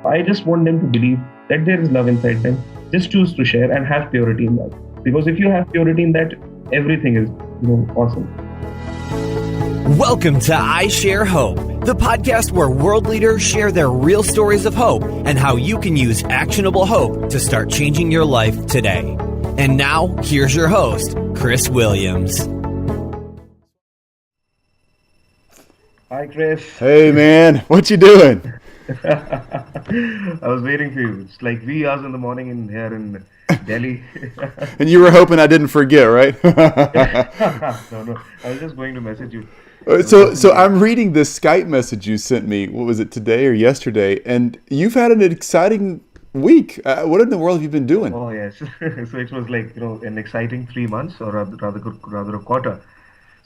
I just want them to believe that there is love inside them. Just choose to share and have purity in that. Because if you have purity in that, everything is, awesome. Welcome to I Share Hope, the podcast where world leaders share their real stories of hope and how you can use actionable hope to start changing your life today. And now, here's your host, Chris Williams. Hi, Chris. Hey, man. What you doing? I was waiting for you. It's like 3 hours in the morning here in Delhi. And you were hoping I didn't forget, right? No. I was just going to message you. So I'm reading this Skype message you sent me. What was it, today or yesterday? And you've had an exciting week. What in the world have you been doing? Oh, yes. So it was like, an exciting 3 months, or rather a quarter.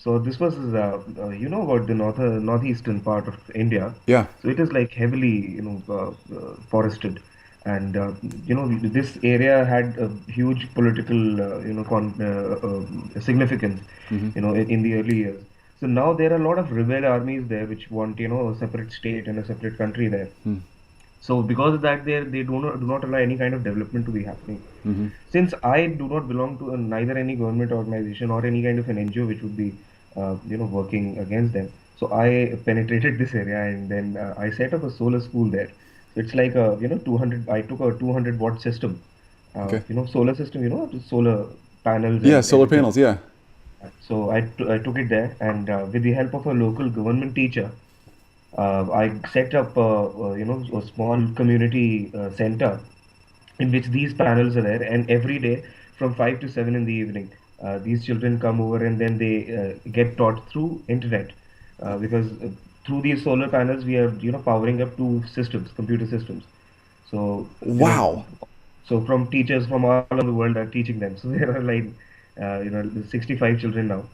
So this was, about the northeastern part of India. Yeah. So it is like heavily, forested, and this area had a huge political, significance, in the early years. So now there are a lot of rebel armies there which want, a separate state and a separate country there. So because of that, they do not allow any kind of development to be happening. Since I do not belong to neither any government organization or any kind of an NGO which would be, working against them. So I penetrated this area, and then I set up a solar school there. So it's like a 200. I took a 200-watt system, Okay. solar system, just solar panels Yeah, and solar everything. panels, yeah. So I took it there, and with the help of a local government teacher, I set up a small community center in which these panels are there, and every day from 5 to 7 in the evening, these children come over, and then they get taught through internet, because through these solar panels we are powering up two systems, computer systems. So Wow. so from teachers from all over the world are teaching them. So there are like 65 children now,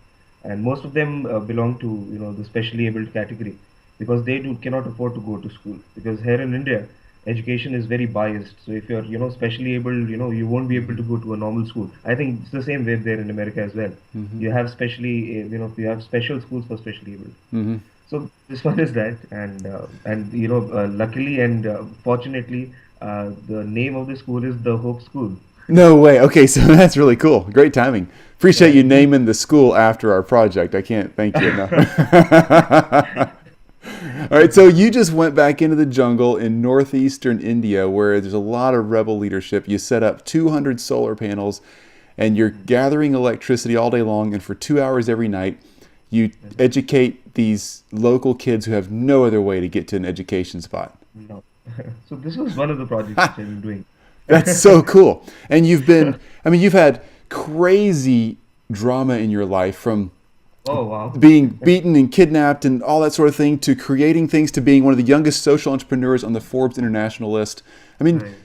and most of them belong to the specially abled category, because they do cannot afford to go to school, because here in India education is very biased. So if you're specially able, you won't be able to go to a normal school. I think it's the same way there in America as well. You have you have special schools for specially able. So this one is that, and luckily and fortunately, the name of the school is the Hope School. No way. Okay, so that's really cool. Great timing. Yeah, Appreciate you it is. naming the school after our project. I can't thank you enough. All right, so you just went back into the jungle in northeastern India where there's a lot of rebel leadership. You set up 200 solar panels and you're gathering electricity all day long, and for 2 hours every night, you educate these local kids who have no other way to get to an education spot. No. So this was one of the projects which I've been doing. That's so cool. And you've had crazy drama in your life, from Oh, wow. being beaten and kidnapped and all that sort of thing, to creating things, to being one of the youngest social entrepreneurs on the Forbes International list. I mean, Right.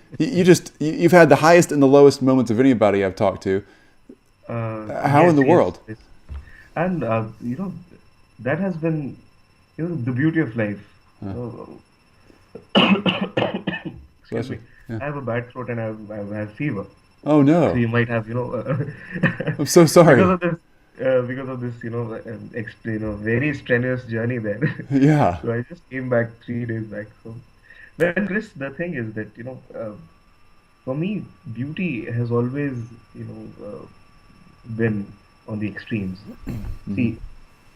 you've had the highest and the lowest moments of anybody I've talked to. How in Yes, the yes, world? yes. And that has been the beauty of life. Bless Excuse you. me. Yeah. I have a bad throat, and I have fever. Oh So no. you might have, I'm so because sorry. of this, very strenuous journey there. Yeah. So I just came back 3 days back. So, well, Chris, the thing is that, for me, beauty has always, been on the extremes. See,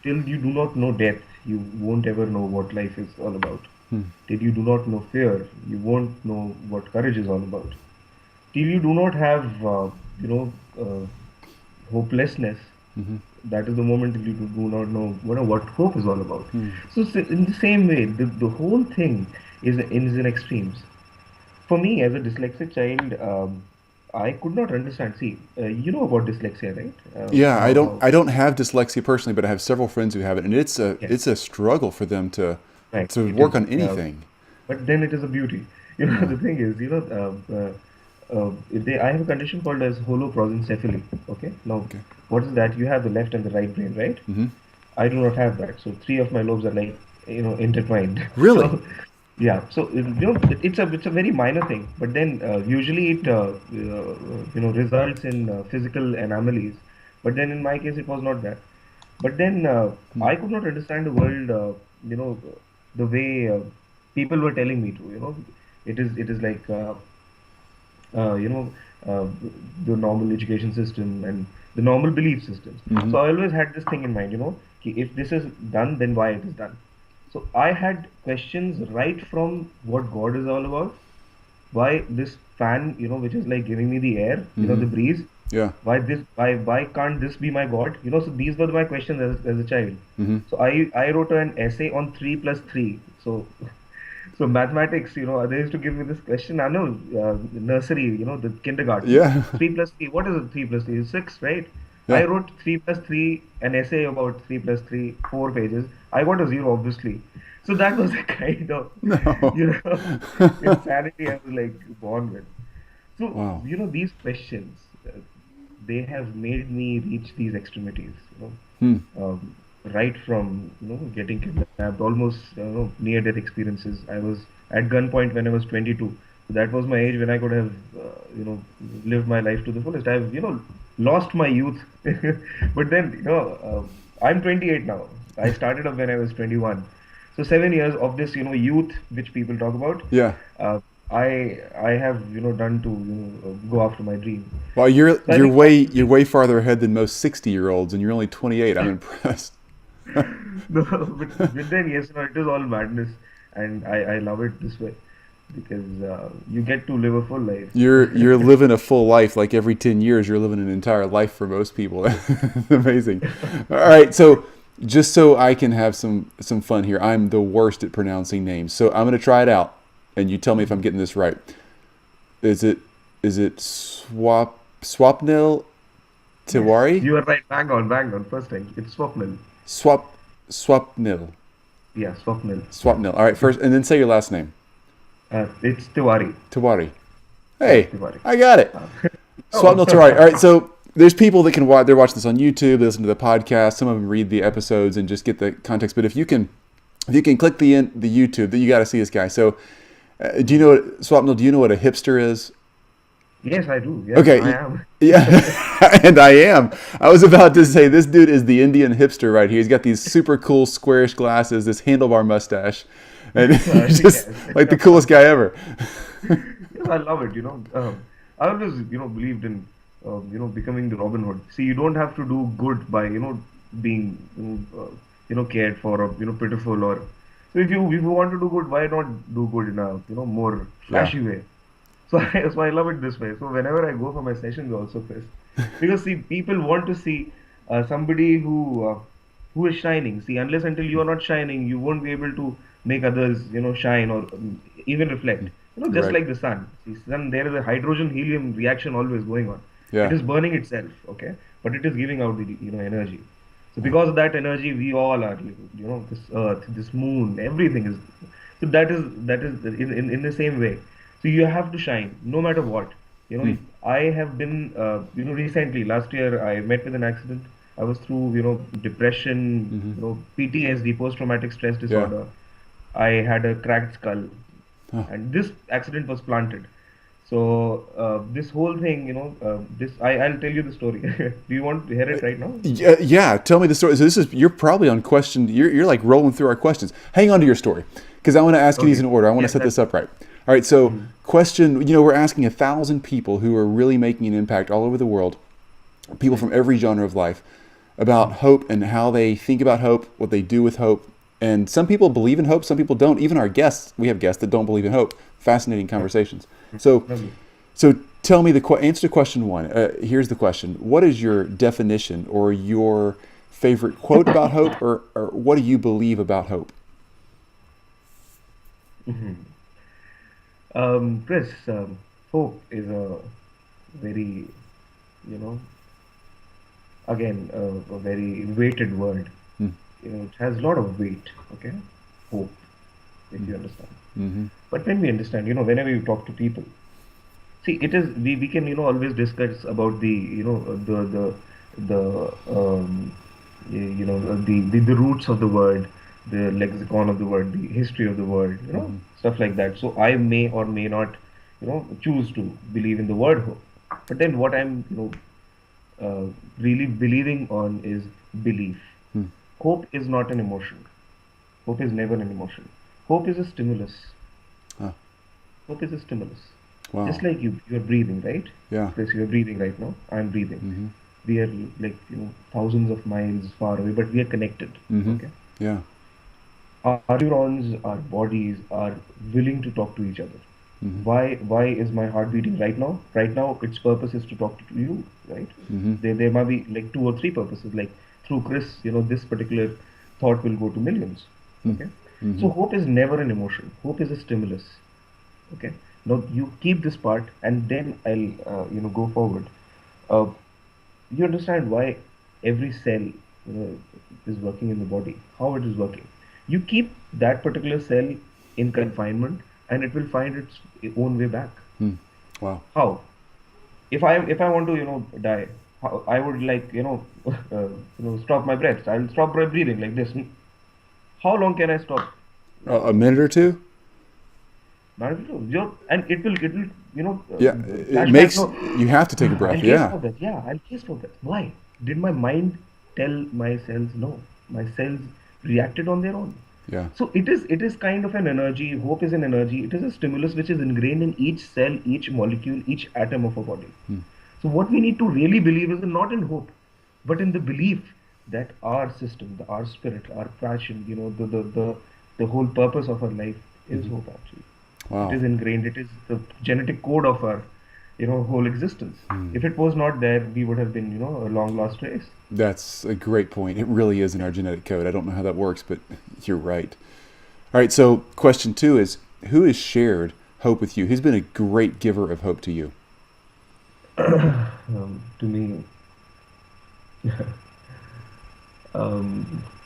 till you do not know death, you won't ever know what life is all about. Till you do not know fear, you won't know what courage is all about. Till you do not have, you know, hopelessness, that is the moment you do not know, what hope is all about. So in the same way, the whole thing is in extremes. For me, as a dyslexic child, I could not understand. See, you know about dyslexia, right? Yeah, I don't How I don't have dyslexia personally, but I have several friends who have it, and it's a yes, it's a struggle for them to right. to It is. work on anything. But then it is a beauty. Yeah. The thing is, if I have a condition called as holoprosencephaly. Okay, now Okay. what is that? You have the left and the right brain, right? Hmm. I do not have that. So three of my lobes are like intertwined. Really? So yeah, so it's a very minor thing, but then usually it results in physical anomalies. But then in my case, it was not that. But then I could not understand the world, you know, the way people were telling me to. It is like you know, uh, the normal education system and the normal belief systems. Hmm. So I always had this thing in mind, ki if this is done, then why it is done. So I had questions right from what God is all about, why this fan, which is like giving me the air, Hmm. the breeze, Yeah. why can't this be my God? So these were my questions as a child. Hmm. So I wrote an essay on 3 plus 3. So mathematics, they used to give me this question. I know, nursery, the kindergarten. Yeah. 3 plus 3. What is it? 3 plus 3 is 6, right? I Yeah. wrote 3 plus 3, an essay about 3 plus 3, 4 pages. I got a zero, obviously. So that was the kind of, No. you know, insanity I was like born with. So, Wow. these questions, they have made me reach these extremities, Hmm. right from, getting kidnapped, almost, near-death experiences. I was at gunpoint when I was 22. So that was my age when I could have, lived my life to the fullest. I've, lost my youth. But then, I'm 28 now. I started up when I was 21. So 7 years of this, youth which people talk about, Yeah. uh, I have done to go after my dream. Well, So I think that you're way farther ahead than most 60-year-olds, and you're only 28. I'm impressed. no, but then yes, it is all madness, and I love it this way because you get to live a full life. You're living a full life. Like every 10 years, you're living an entire life for most people. Amazing. All right, so just so I can have some fun here, I'm the worst at pronouncing names, so I'm gonna try it out, and you tell me if I'm getting this right. Is it Swapnil Yes, Tewari? you are right. Bang on. First time, it's Swapnil. Swapnil. Yeah, Swapnil. Swapnil. All right, first, and then say your last name. It's Tiwari. Tewari. Yes, Hey, Tiwari. I got it. Oh, Swapnil Tewari. All right, so there's people that can watch. They're watching this on YouTube. They listen to the podcast. Some of them read the episodes and just get the context. But if you can click the YouTube, then you got to see this guy. So, do you know what Swapnil? Do you know what a hipster is? yes, I do. Yes, I Okay, am. yeah, and I am. I was about to say this dude is the Indian hipster right here. He's got these super cool squarish glasses, this handlebar mustache, and he's just Yes. like the coolest guy ever. Yes, I love it. I always, believed in, becoming the Robin Hood. See, you don't have to do good by, being, cared for or, pitiful or. So if you want to do good, why not do good in a, more Yeah. flashy way? So I love it this way. So whenever I go for my sessions also, Chris, because see, people want to see somebody who is shining. See, unless until you are not shining, you won't be able to make others, shine or even reflect. Just Right. like the sun. See, sun, there is a hydrogen helium reaction always going on. It Yeah. is burning itself, okay, but it is giving out the energy. So because of that energy, we all are, this earth, this moon, everything is. So that is in the same way. So you have to shine no matter what. Hmm. I have been, recently last year I met with an accident. I was through, depression, Hmm. PTSD, post-traumatic stress Yeah. disorder. I had a cracked skull, Huh. and this accident was planted. So this whole thing, I'll tell you the story. Do you want to hear it right now? Yeah, yeah. Tell me the story. So this is you're probably on question. You're like rolling through our questions. Hang on to your story because I want to ask you these Okay. in order. I want to Yes, set that's. this up right. All right. So Mhm. question. We're asking 1,000 people who are really making an impact all over the world, people from every genre of life, about hope and how they think about hope, what they do with hope. And some people believe in hope, some people don't. Even our guests, we have guests that don't believe in hope. Fascinating conversations. So, Lovely. so tell me answer to question one. Here's the question: what is your definition or your favorite quote about hope, or what do you believe about hope? Mhm. Chris, hope is a very, you know, again, a very weighted word. Hmm. It has a lot of weight, okay? Hope, if you understand. Mm-hmm. But when we understand, whenever you talk to people, see, it is we can always discuss about the the the roots of the word, the lexicon of the word, the history of the word, Mm-hmm. stuff like that. So I may or may not choose to believe in the word hope, but then what I'm really believing on is belief. Hmm. Hope is not an emotion. Hope is never an emotion. Hope is a stimulus. Huh. Hope is a stimulus. Just Wow. like you're breathing, right? Yeah. Chris, you're breathing right now. I'm breathing. Mm-hmm. We are like, thousands of miles far away, but we are connected. Mm-hmm. Okay. Yeah. Our neurons, our bodies are willing to talk to each other. Mm-hmm. Why is my heart beating right now? Right now, its purpose is to talk to you, right? Mm-hmm. There might be like two or three purposes. Like through Chris, this particular thought will go to millions. Okay. Mm-hmm. So hope is never an emotion. Hope is a stimulus. Okay. Now you keep this part, and then I'll go forward. Uh, you understand why every cell is working in the body, how it is working. You keep that particular cell in confinement, and it will find its own way back. Mm. Wow. How? If I want to die, how, I would like stop my breath. I'll stop breathing like this. How long can I stop? A minute or two? And it will Yeah. It flash back. makes No, you have to take a I'll breath. gaze Yeah. for that. Yeah, I'll gaze for that. Why? Did my mind tell my cells no? My cells reacted on their own. Yeah. So it is kind of an energy. Hope is an energy. It is a stimulus which is ingrained in each cell, each molecule, each atom of a body. So what we need to really believe is not in hope, but in the belief that our system, our spirit, our passion, the whole purpose of our life is hope actually. It Wow. is ingrained. It is the genetic code of our, whole existence. If it was not there, we would have been, a long lost race. That's a great point. It really is in our genetic code. I don't know how that works, but you're right. All right. So question 2 is, who has shared hope with you? Who's been a great giver of hope to you? To me,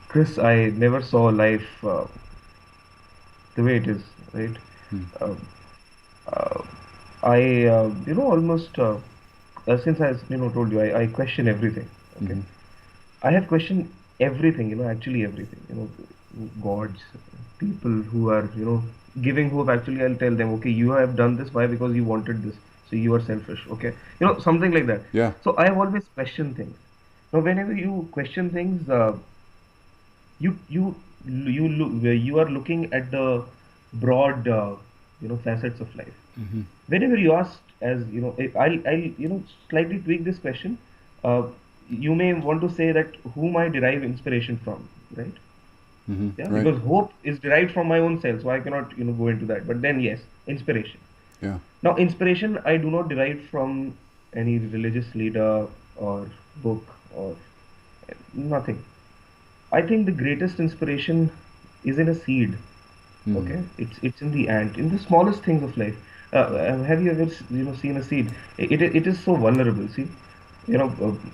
Chris, I never saw life the way it is, right? Um, uh, almost since I, told you, I question everything. Okay, Mm-hmm. I have questioned everything. Actually everything. Gods, people who are, giving hope. Actually, I'll tell them, okay, you have done this. Why? Because you wanted this. So you are selfish. Okay, something like that. Yeah. So I have always questioned things. Now, whenever you question things, you are looking at the broad, facets of life. Mm-hmm. Whenever you ask, as I'll slightly tweak this question. Uh, you may want to say that whom I derive inspiration from, right? Yeah, Mm-hmm. Right. because hope is derived from my own self, so I cannot go into that. But then yes, inspiration. Yeah. Now, inspiration I do not derive from any religious leader or book or nothing. I think the greatest inspiration is in a seed. Mm-hmm. Okay, it's in the ant, in the smallest things of life. Have you ever seen a seed? It is so vulnerable. See,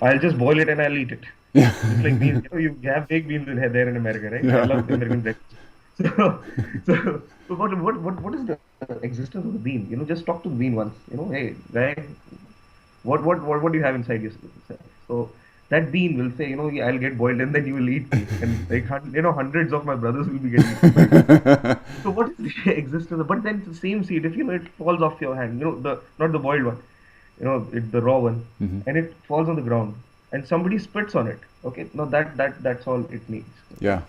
I'll just boil it and I'll eat it. Just like beans, you have baked beans there in America, right? I love Yeah. American breakfast. So, so what is the existence of the bean? Just talk to the bean once. Hey guy, what do you have inside yourself? So that bean will say, yeah, I'll get boiled and then you will eat me, and like hundreds of my brothers will be getting eaten by you. So what is the existence? But then it's the same seed. If it falls off your hand, the not the boiled one, the raw one, Mm-hmm. and it falls on the ground, and somebody spits on it. Okay, now that's all it needs. Okay, Yeah.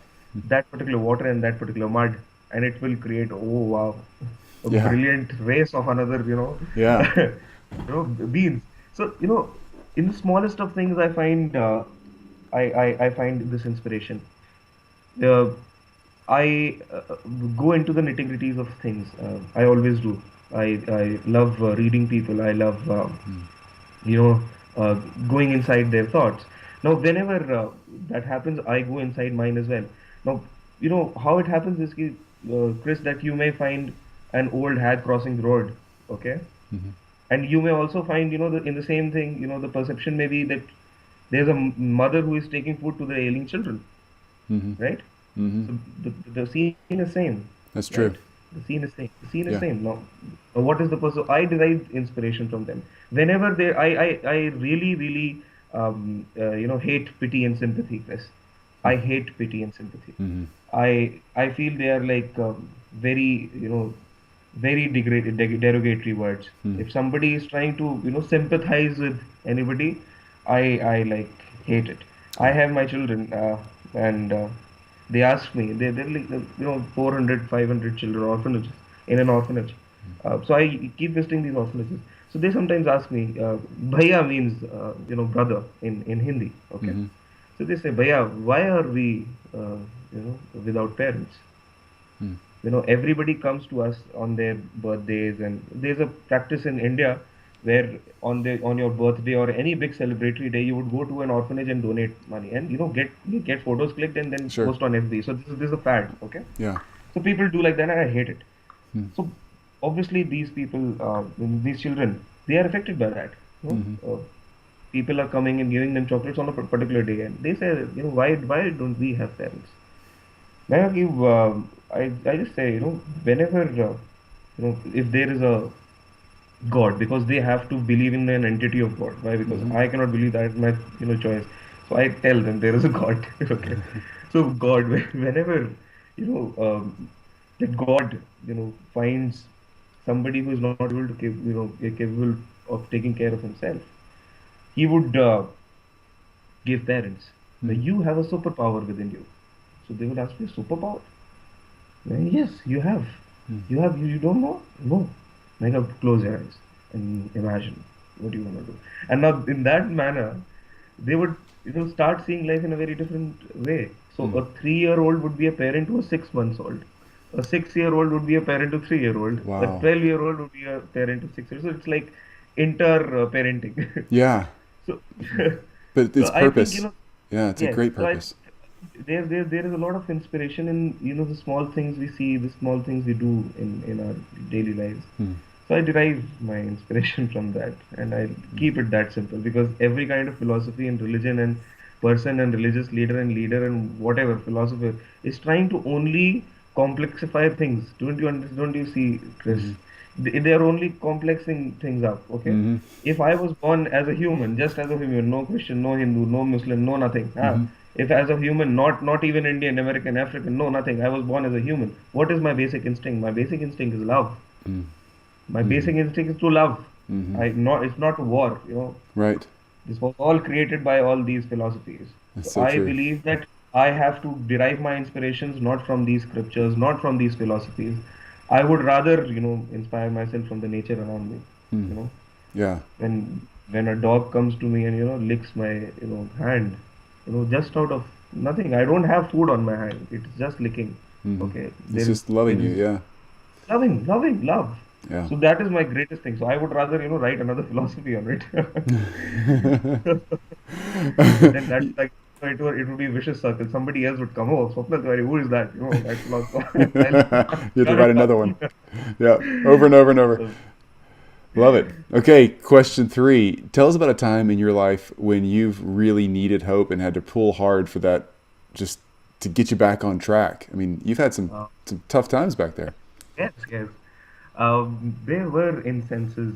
that particular water and that particular mud, and it will create, oh wow, a Yeah. brilliant race of another, Yeah. beans. So in the smallest of things, I find I find this inspiration. Uh, I go into the nitty-gritties of things. I always do. I love reading people. I love you know uh, going inside their thoughts. Now, whenever that happens, I go inside mine as well. Now, how it happens is, Chris, that you may find an old hag crossing the road. Okay, Mm-hmm. and you may also find, in the same thing, the perception may be that there's a mother who is taking food to the ailing children, Mm-hmm. right? Mm-hmm. So the scene is same, That's true. right? The scene is same. The scene is Yeah. same. Now, what is the person? I derive inspiration from them. Whenever I really, really, hate pity and sympathy, Chris. I hate pity and sympathy. Mm-hmm. I feel they are like very, very derogatory words. Mm. If somebody is trying to, sympathize with anybody, I like hate it. I Yeah. have my children, and they ask me, they're like, 400, 500 children orphanages in an orphanage. So I keep visiting these orphanages. So they sometimes ask me, "Bhaiya" means brother in Hindi. Okay. Mm-hmm. So they say, "Bhaiya, why are we without parents?" Everybody comes to us on their birthdays, and there's a practice in India where on your birthday or any big celebratory day, you would go to an orphanage and donate money, and get photos clicked and then Sure. post on FB. So this is a fad. Okay. Yeah. So people do like that, and I hate it. So obviously these people, these children, they are affected by that. People are coming and giving them chocolates on a particular day, and they say, why don't we have parents? Now I give, I just say, whenever, if there is a God, because they have to believe in an entity of God. Why? Because I cannot believe that my, choice. So I tell them there is a God. Okay. So God, whenever, you know, that God, finds somebody who is not able to, capable of taking care of himself, he would give parents. Now you have a superpower within you. So they would ask me, superpower? Yes, you have. You have. You don't know? No. Like, close your eyes and imagine what you want to do. And now, in that manner, they would, start seeing life in a very different way. So a 3-year-old would be a parent to a 6 months old. A 6-year-old would be a parent to 3-year-old. A Wow. 12-year-old would be a parent to 6 years. So it's like inter parenting. Yeah. So, But so it's I think, purpose. Yeah, it's a yes. great So I purpose. there is a lot of inspiration in the small things we see, the small things we do in our daily lives. So I derive my inspiration from that, and I keep it that simple, because every kind of philosophy and religion and person and religious leader and whatever philosopher is trying to only complexify things. Don't you see, Chris? They are only complexing things up. Okay. If I was born as a human, just as a human, no Christian, no Hindu, no Muslim, no nothing. If as a human, not even Indian, American, African, no nothing, I was born as a human. What is my basic instinct? My basic instinct is love. My basic instinct is to love. It's not war. Right. This was all created by all these philosophies. That's So so I true. believe that I have to derive my inspirations not from these scriptures, not from these philosophies. I would rather, inspire myself from the nature around me. You know, Yeah. when a dog comes to me and licks my hand, just out of nothing. I don't have food on my hand. It's just licking. Okay, It's just loving there you. is Yeah. loving love. Yeah. So that is my greatest thing. So I would rather write another philosophy on it. But then that's like, it would be a vicious circle. Somebody else would come, "Oh, Swapnil Tewari, who is that? That philosopher." You have to I'll write not another come. one. Yeah. Over and over and over. So, Love it. Okay, question 3. Tell us about a time in your life when you've really needed hope and had to pull hard for that, just to get you back on track. I mean, you've had some uh, tough times back there. yes, yes. There were instances.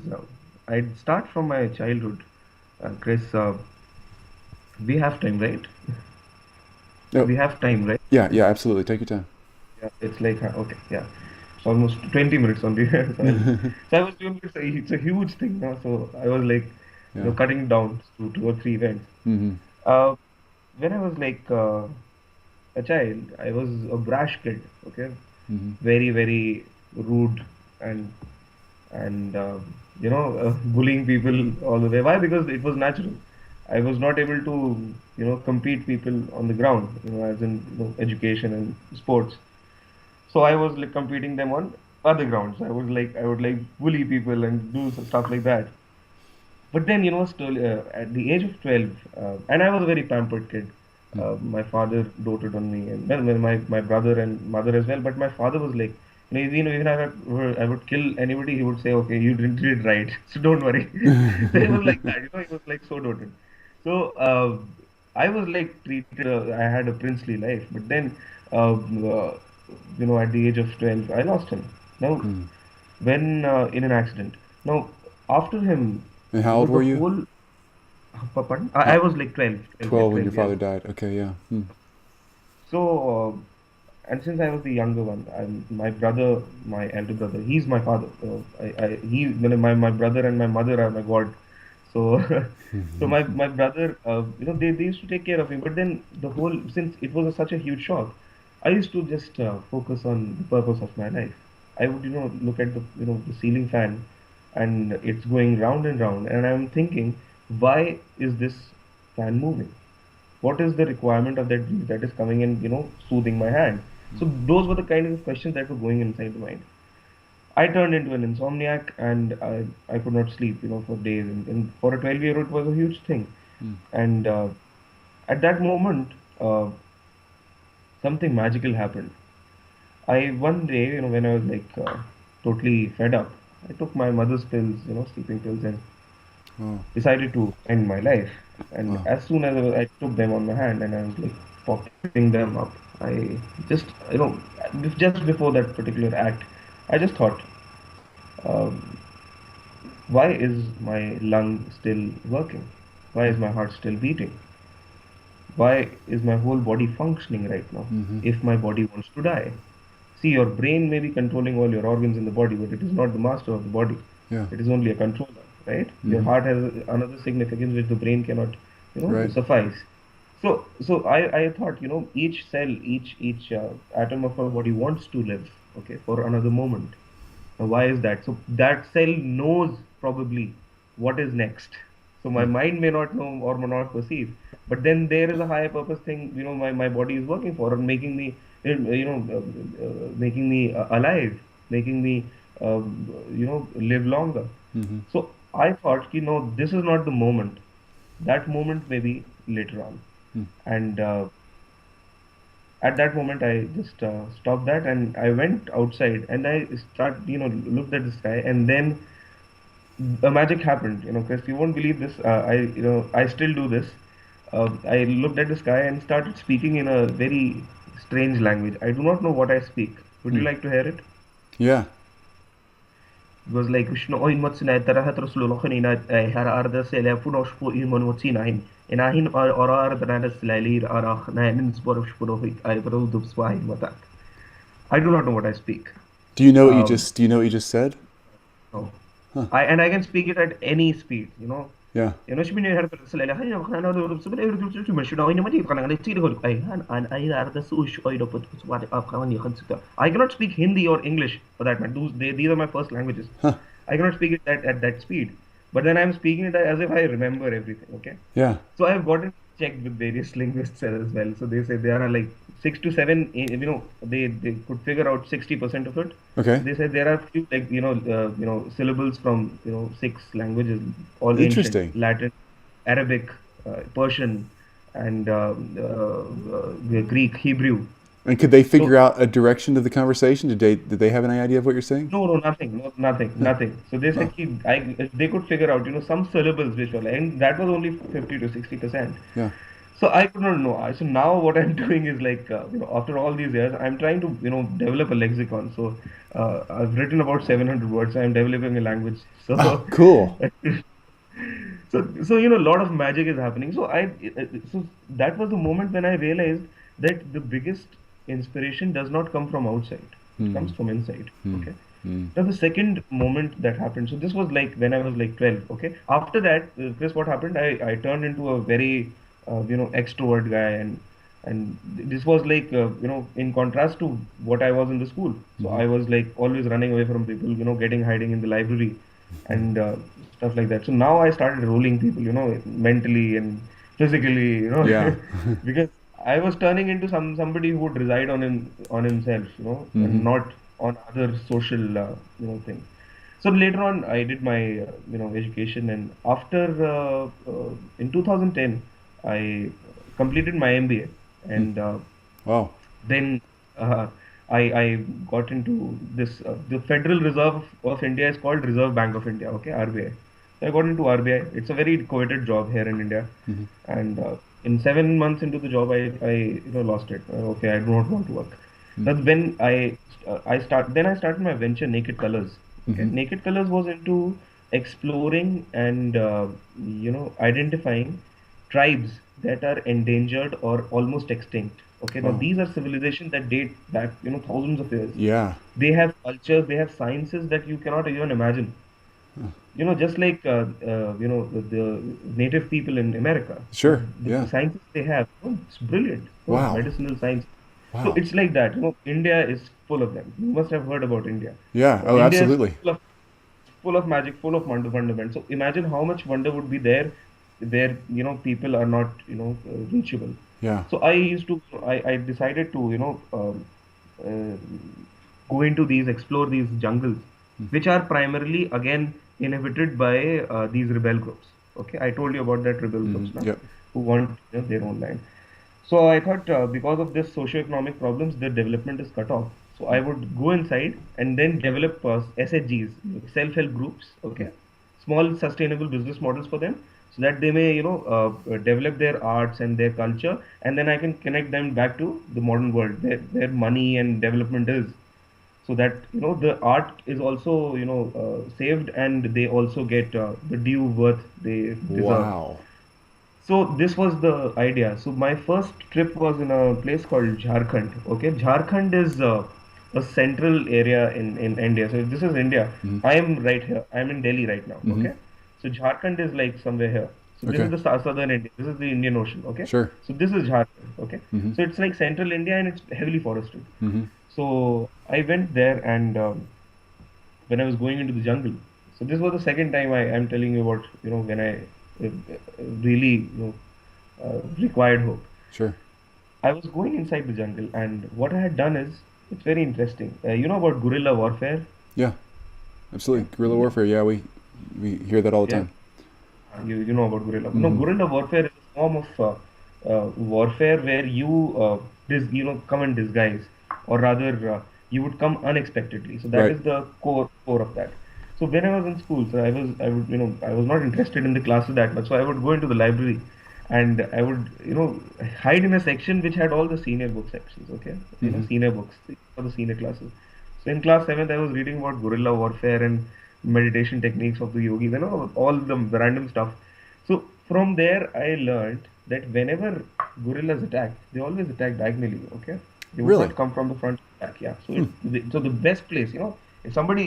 I'd start from my childhood. Chris, we have time, right? No. We have time, right? Yeah, yeah, absolutely. Take your time. Yeah, it's like, okay, yeah. It's almost 20 minutes on the so I was doing it's a huge thing now. So I was like, Yeah. cutting it down to 2 or 3 events. Mm-hmm. Uh, when I was like a child, I was a brash kid. Okay, Mm-hmm. very very rude and bullying people all the way. Why? Because it was natural. I was not able to compete people on the ground. As in education and sports. So I was like competing them on other grounds. I would like bully people and do stuff like that. But then, still, at the age of 12, and I was a very pampered kid. My father doted on me, and well, my brother and mother as well. But my father was like, even if I would kill anybody, he would say, "Okay, you did it right, so don't worry." So he was like that, he was like so doted. So I was like treated. I had a princely life, but then, uh, uh, at the age of 12, I lost him. Now, when in an accident. Now, after him, And how the, old the were you? whole. Pardon? I How, was like 12, 12, yeah, 12 when your 12, yeah. father died. Okay, yeah. So, and since I was the younger one, my brother, my elder brother, he's my father. Well, my brother and my mother are my God. So, so my brother, they used to take care of me. But then since it was such a huge shock, I used to just focus on the purpose of my life. I would, look at the ceiling fan, and it's going round and round, and I'm thinking, why is this fan moving? What is the requirement of that breeze that is coming and, soothing my hand? So those were the kind of questions that were going inside the mind. I turned into an insomniac, and I could not sleep, for days. And for a 12-year-old, it was a huge thing. And at that moment, something magical happened. One day, when I was like totally fed up, I took my mother's pills, sleeping pills, and Oh, decided to end my life. And wow. as soon as I took them on my hand and I was like pocketing them up, I just, just before that particular act, I just thought, um, why is my lung still working? Why is my heart still beating? Why is my whole body functioning right now if my body wants to die? See, your brain may be controlling all your organs in the body, but it is not the master of the body. Yeah. It is only a controller, right? Your heart has another significance which the brain cannot, Right. suffice. So I thought, each cell, each atom of our body wants to live, okay, for another moment. Now, why is that? So that cell knows probably what is next. So my mind may not know or may not perceive, but then there is a higher purpose thing, my body is working for, and making me, making me alive, making me, live longer. So I thought, this is not the moment. That moment may be later on. And at that moment, I just stopped that, and I went outside, and I looked at the sky, and then a magic happened. Chris, you won't believe this. I still do this. I looked at the sky and started speaking in a very strange language. I do not know what I speak. Would you like to hear it? Yeah. It was like Krishna oin motsina tarahat rasulullah hara arda sele funosh fu imon motsina hin inahin or arda slalir arach nain sporosh furohit I produb swahin matak. I do not know what I speak. Do you know what you Um, just do you know what you just said? no. I can speak it at any speed. Yeah. شبيني هرب السلالة هاي خلنا نقول سبب مشينا هنا ما تيجي خلنا نتيجي نقول أنا أي أرد سوش أي ربط سواد أفغاني خنسكا. I cannot speak Hindi or English for that matter. These are my first languages. I cannot speak it at that speed. But then I'm speaking it as if I remember everything. Okay. Yeah. So I've gotten checked with various linguists as well. So they say there are like 6 to 7. They could figure out 60% of it. Okay. They said there are few like syllables from 6 languages, all ancient: Interesting. Latin, Arabic, Persian, and Greek, Hebrew. And could they figure So out a direction to the conversation? Did they have any idea of what you're saying? no, nothing, no, nothing, nothing. So they said Oh, they could figure out some syllables which were like, and that was only 50 to 60%. yeah. So I could not know. So now what I'm doing is like, after all these years, I'm trying to, develop a lexicon. So I've written about 700 words. I'm developing a language. Oh, So, cool. so a lot of magic is happening. So that was the moment when I realized that the biggest inspiration does not come from outside. It comes from inside. Okay. Now the second moment that happened. So this was like when I was like 12. Okay. After that, Chris, what happened? I turned into a very extrovert guy, and this was like in contrast to what I was in the school. So I was like always running away from people, getting hiding in the library and stuff like that. So now I started rolling people, mentally and physically, Yeah. because I was turning into somebody who would reside on himself, and not on other social things. So later on, I did my education, and after in 2010, I completed my MBA, and Wow. then uh, I got into this. The Federal Reserve of India is called Reserve Bank of India, okay, RBI. So I got into RBI. It's a very coveted job here in India, and in 7 months into the job, I lost it. Okay, I do not want to work. But when I started my venture, Naked Colors. Okay, Naked Colors was into exploring and identifying tribes that are endangered or almost extinct. Okay, now Oh, these are civilizations that date back, thousands of years. yeah. They have cultures, they have sciences that you cannot even imagine. Just like the native people in America, Sure. the Yeah. sciences they have, it's brilliant. Wow. Medicinal science. So Wow. it's like that. India is full of them. You must have heard about India. Yeah. Oh, India is absolutely. full of magic, full of wonderment. So imagine how much wonder would be there where people are not reachable. Yeah. So I decided to uh, go into these, explore these jungles, which are primarily again inhabited by these rebel groups. Okay, I told you about that rebel Hmm. groups now, Yep. who want their own land. So I thought because of this socio-economic problems, the development is cut off. So I would go inside and then develop SHGs, self-help groups, okay, small sustainable business models for them, so that they may, develop their arts and their culture, and then I can connect them back to the modern world, where money and development is, so that the art is also saved, and they also get the due worth they deserve. Wow. So this was the idea. So my first trip was in a place called Jharkhand. Okay, Jharkhand is a central area in India. So this is India. Hmm. I am right here. I am in Delhi right now. Hmm. Okay, so Jharkhand is like somewhere here. So this is Okay. the southern India. This is the Indian Ocean. Okay, Sure. so this is Jharkhand. Okay, Hmm. so it's like central India and it's heavily forested. Hmm. So I went there, and when I was going into the jungle. So this was the second time I am telling you about when I really required hope. Sure. I was going inside the jungle, and what I had done is it's very interesting. You know about guerrilla warfare? Yeah. Yeah, Absolutely. Guerrilla warfare. Yeah, we hear that all the yeah. time. You know about guerrilla. No, Hmm. guerrilla warfare is a form of warfare where you come in disguise, or rather you would come unexpectedly. So that Right. is the core of that. So when I was in school, so I was not interested in the classes that much. So I would go into the library, and I would hide in a section which had all the senior book sections. Okay, Hmm. senior books for the senior classes. So in class seventh, I was reading about guerrilla warfare and meditation techniques of the yogis, all the random stuff. So from there, I learned that whenever gorillas attack, they always attack diagonally. Okay, they would Really? not come from the front attack. Yeah. So Hmm. so the best place, if somebody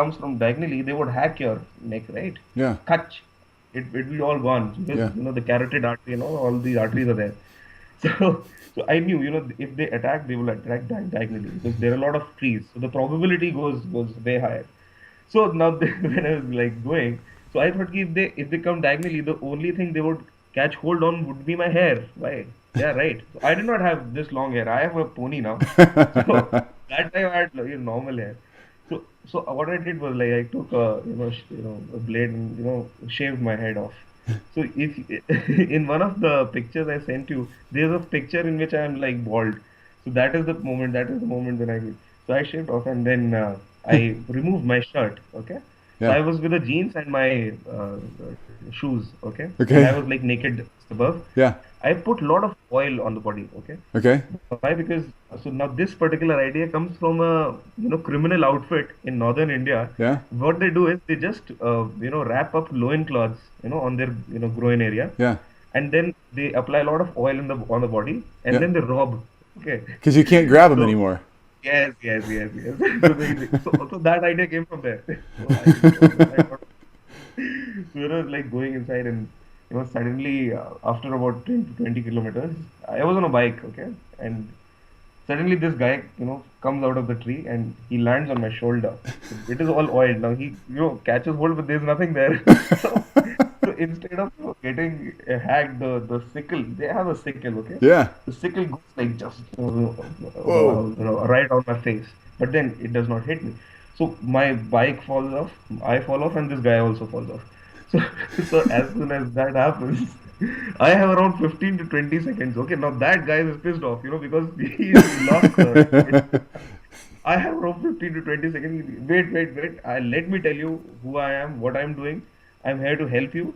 comes from diagonally, they would hack your neck, right? Yeah. Cut. It will be all gone because Yeah. the carotid artery, all the arteries are there. So, so I knew, if they attack, they will attack diagonally because there are a lot of trees. So the probability goes way higher. So now when I was like going, so I thought if they come diagonally, the only thing they would catch hold on would be my hair. Why? Yeah, right. So I did not have this long hair. I have a pony now. So that time I had normal hair. So what I did was like I took a blade and shaved my head off. So if in one of the pictures I sent you, there's a picture in which I am like bald. So that is the moment. That is the moment when I did. So I shaved off, and then I removed my shirt. Okay. So Yeah. I was with the jeans and my shoes. Okay. And I Okay. was like naked above. Yeah. I put a lot of oil on the body. Okay. Okay. Why? Because so now this particular idea comes from a criminal outfit in northern India. Yeah. What they do is they just wrap up loincloths on their groin area, Yeah. and then they apply a lot of oil on the body, and Yeah. then they rob. Okay, Because you can't grab them so anymore. yes. So that idea came from there. So I thought, so like going inside, and suddenly after about 10 to 20 kilometers, I was on a bike, okay, and suddenly this guy comes out of the tree and he lands on my shoulder. So it is all oiled. Now he catches hold, but there's nothing there. So, so instead of getting hacked, the sickle, they have a sickle, okay, Yeah. the sickle goes like just Whoa. right on my face, but then it does not hit me. So my bike falls off, I fall off, and this guy also falls off. So, so as soon as that happens, I have around 15 to 20 seconds. Okay, now that guy is pissed off, because he lost it. I have around 15 to 20 seconds. Wait. Let me tell you who I am, what I'm doing. I'm here to help you.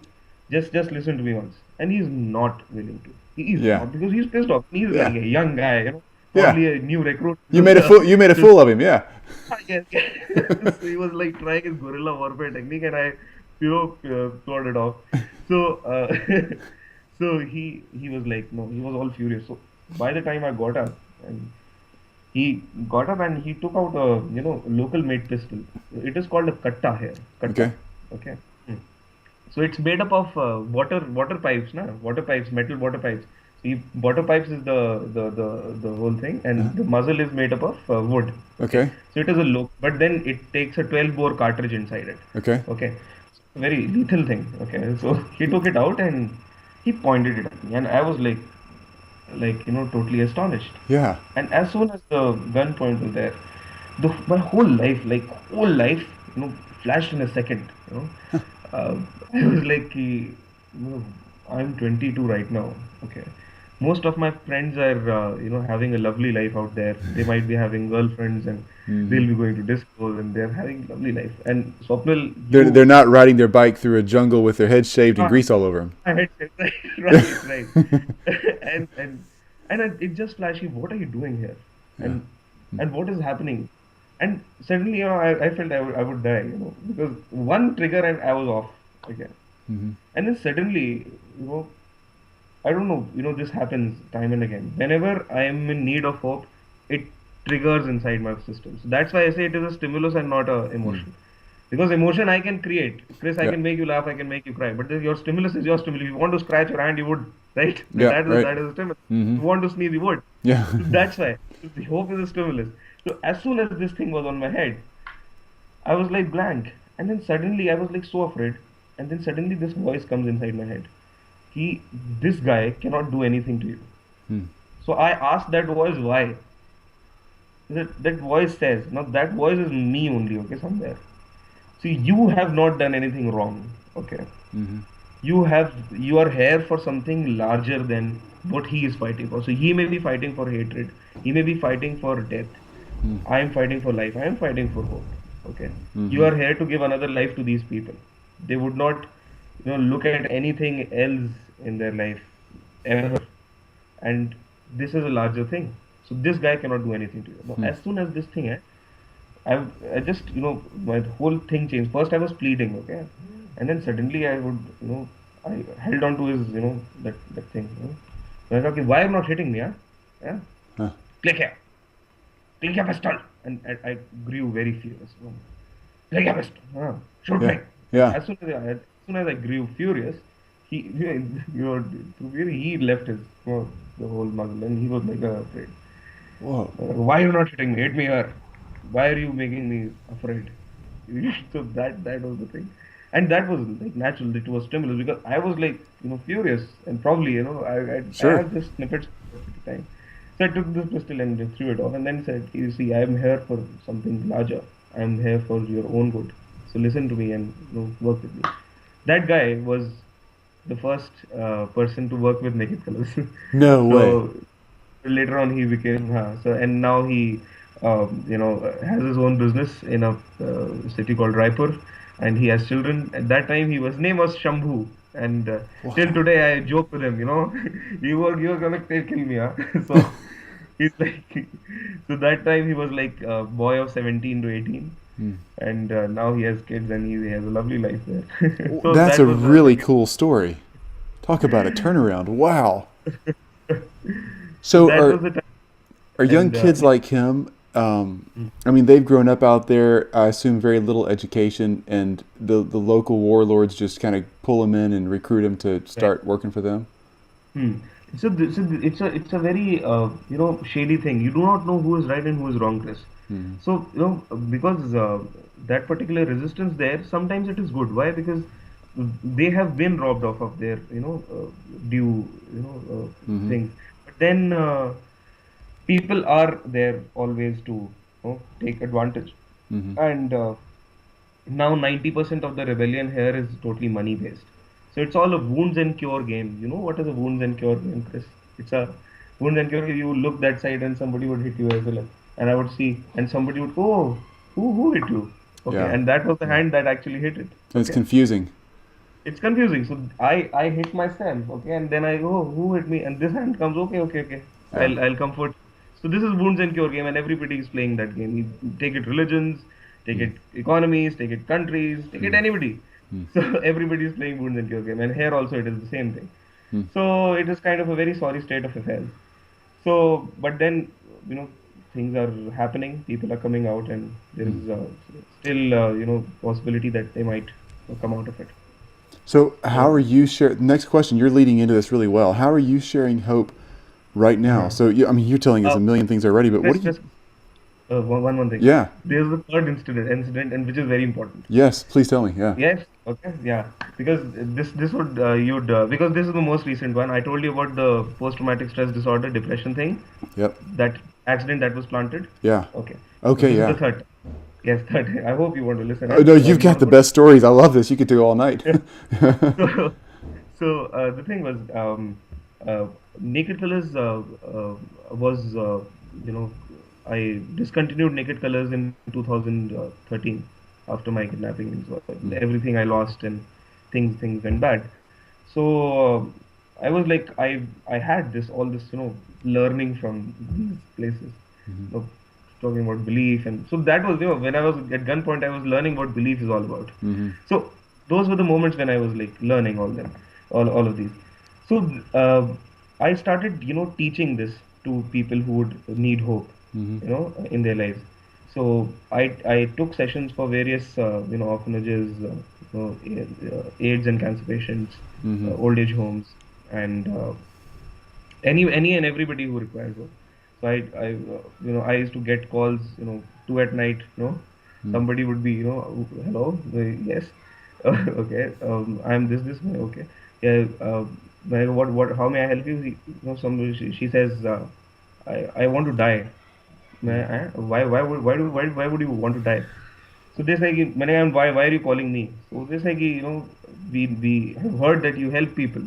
Just listen to me once. And he's not willing to. He is Yeah. not, because he's pissed off. He's like Yeah. a young guy, Yeah. probably a new recruit You to made a the fool. You made a to fool of him. Yeah. yes, yes. So he was like trying his guerrilla warfare technique, and I, clawed it off. So, so he was like, no, he was all furious. So by the time I got up, and he got up and he took out a local made pistol. It is called a katta here, katta. Okay. Okay. So it's made up of water pipes, na? Water pipes, metal water pipes. See, water pipes is the whole thing, Uh-huh. and the muzzle is made up of wood. Okay, Okay. so it is a look, but then it takes a 12 bore cartridge inside it. Okay. Okay, very lethal thing. Okay, so he took it out and he pointed it at me, and I was like totally astonished. Yeah. And as soon as the gun point was there, my whole life, like whole life, flashed in a second. Uh, I was like, I'm 22 right now. Okay, most of my friends are, having a lovely life out there. They might be having girlfriends and Hmm. they'll be going to disco and they're having lovely life. And Swapnil, They're not riding their bike through a jungle with their heads shaved and ah, grease all over I had said, right, right, right. them. It just flashed, what are you doing here? Yeah. And what is happening? And suddenly, I felt I would die, because one trigger and I was off again. Hmm. And then suddenly, you know, I don't know, this happens time and again. Whenever I am in need of hope, it triggers inside my system. So that's why I say it is a stimulus and not a Mm. emotion. Because emotion I can create. Chris, I Yeah. can make you laugh, I can make you cry. But your stimulus is your stimulus. If you want to scratch your hand, you would, right? Yeah. Right. That is a stimulus. Hmm. If you want to sneeze, you would. Yeah. So that's why. The hope is a stimulus. So as soon as this thing was on my head, I was like blank. And then suddenly I was like so afraid. And then suddenly this voice comes inside my head. This guy cannot do anything to you. Hmm. So I asked that voice why. That voice says, now that voice is me only, okay, somewhere. See, you have not done anything wrong, okay. Hmm. You are here for something larger than what he is fighting for. So he may be fighting for hatred, he may be fighting for death. I am fighting for life. I am fighting for hope. Okay. You Hmm. are here to give another life to these people. They would not, look at anything else in their life ever. And this is a larger thing. So this guy cannot do anything to you. Now, Hmm. as soon as this thing, I just, my whole thing changed. First, I was pleading, okay, and then suddenly I would, I held on to his, that thing. I was like, okay, why are you not hitting me, huh? Yeah, Huh. click here. Click your pistol. And I grew very furious. Oh, click your pistol. Shoot Yeah. me. Yeah. As soon as I grew furious, he, he left his, the whole muzzle and he was like afraid. Whoa. Why are you not hitting me? Hit me here. Why are you making me afraid? So that was the thing. And that was like natural. It was stimulus because I was like, furious and probably, I Sure. have this snippets at the time. So I took this pistol and just threw it off and then said, you see, I am here for something larger. I am here for your own good. So listen to me and work with me. That guy was the first person to work with naked colors. No way. So later on he became and now he has his own business in a city called Raipur, and he has children. At that time his name was Shambhu, and till Wow. today I joke with him, you were gonna kill me, huh? So he's like, so that time he was like a boy of 17 to 18, Hmm. and now he has kids and he has a lovely life there. So That's that a was the really thing. cool story. Talk about a turnaround. Wow. So So that was the time, are young and kids like him? I mean, they've grown up out there. I assume very little education, and the local warlords just kind of pull them in and recruit them to right. start working for them. Hmm. It's a very shady thing. You do not know who is right and who is wrong, Chris. Hmm. So because that particular resistance there, sometimes it is good. Why? Because they have been robbed off of their due Hmm. things. But then people are there always to take advantage. Hmm. And now 90% of the rebellion here is totally money based. So it's all a wounds and cure game. You know what is a wounds and cure game, Chris? It's a wounds and cure. You look that side and somebody would hit you as well, and I would see, and somebody would go, oh, who hit you? Okay, Yeah. and that was the hand that actually hit it. It's Okay, confusing. it's confusing. So I hit myself. Okay, and then I go, oh, who hit me? And this hand comes. Okay, okay, okay. Yeah. I'll comfort. So this is wounds and cure game, and everybody is playing that game. You take it religions, take Hmm. it economies, take it countries, take it Hmm. anybody. Hmm. So everybody is playing wounds and cure game, and here also it is the same thing. Hmm. So it is kind of a very sorry state of affairs. So, but then things are happening, people are coming out, and there Hmm. is still possibility that they might come out of it. So, how So. are you sharing? Next question. You're leading into this really well. How are you sharing hope right now. So I mean, you're telling us Uh, a million things already, but what Chris, do you? Chris, one thing. Yeah. There's the third incident, and which is very important. Yes. Please tell me. Yeah. Yes, okay, yeah. Because this would you'd because this is the most recent one. I told you about the post-traumatic stress disorder, depression thing, Yep. that accident that was planted. Yeah. Okay, so Okay. this is the Yeah. third. Yes, third. I hope you want to listen, Oh, huh? no, So you've I'm got not the about best stories. I love this. You could do all night. to. So, the thing was, uh, Naked Colors was, you know, I discontinued Naked Colors in 2013 after my kidnapping. So everything I lost and things went bad. So I was like, I had this all this learning from these places, you know, talking about belief, and so that was when I was at gunpoint, I was learning what belief is all about. So those were the moments when I was like learning all of these. So I started teaching this to people who would need hope, in their lives. So I took sessions for various orphanages, AIDS and cancer patients, old age homes, and any and everybody who requires work. So I used to get calls 2 at night. Somebody would be hello, yes, okay, I'm this way, okay, yeah, what how may I help you? Somebody, she says, I want to die. Why would you want to die? So they say, कि, मैंने कहा, why are you calling me? So they say, कि, we have heard that you help people.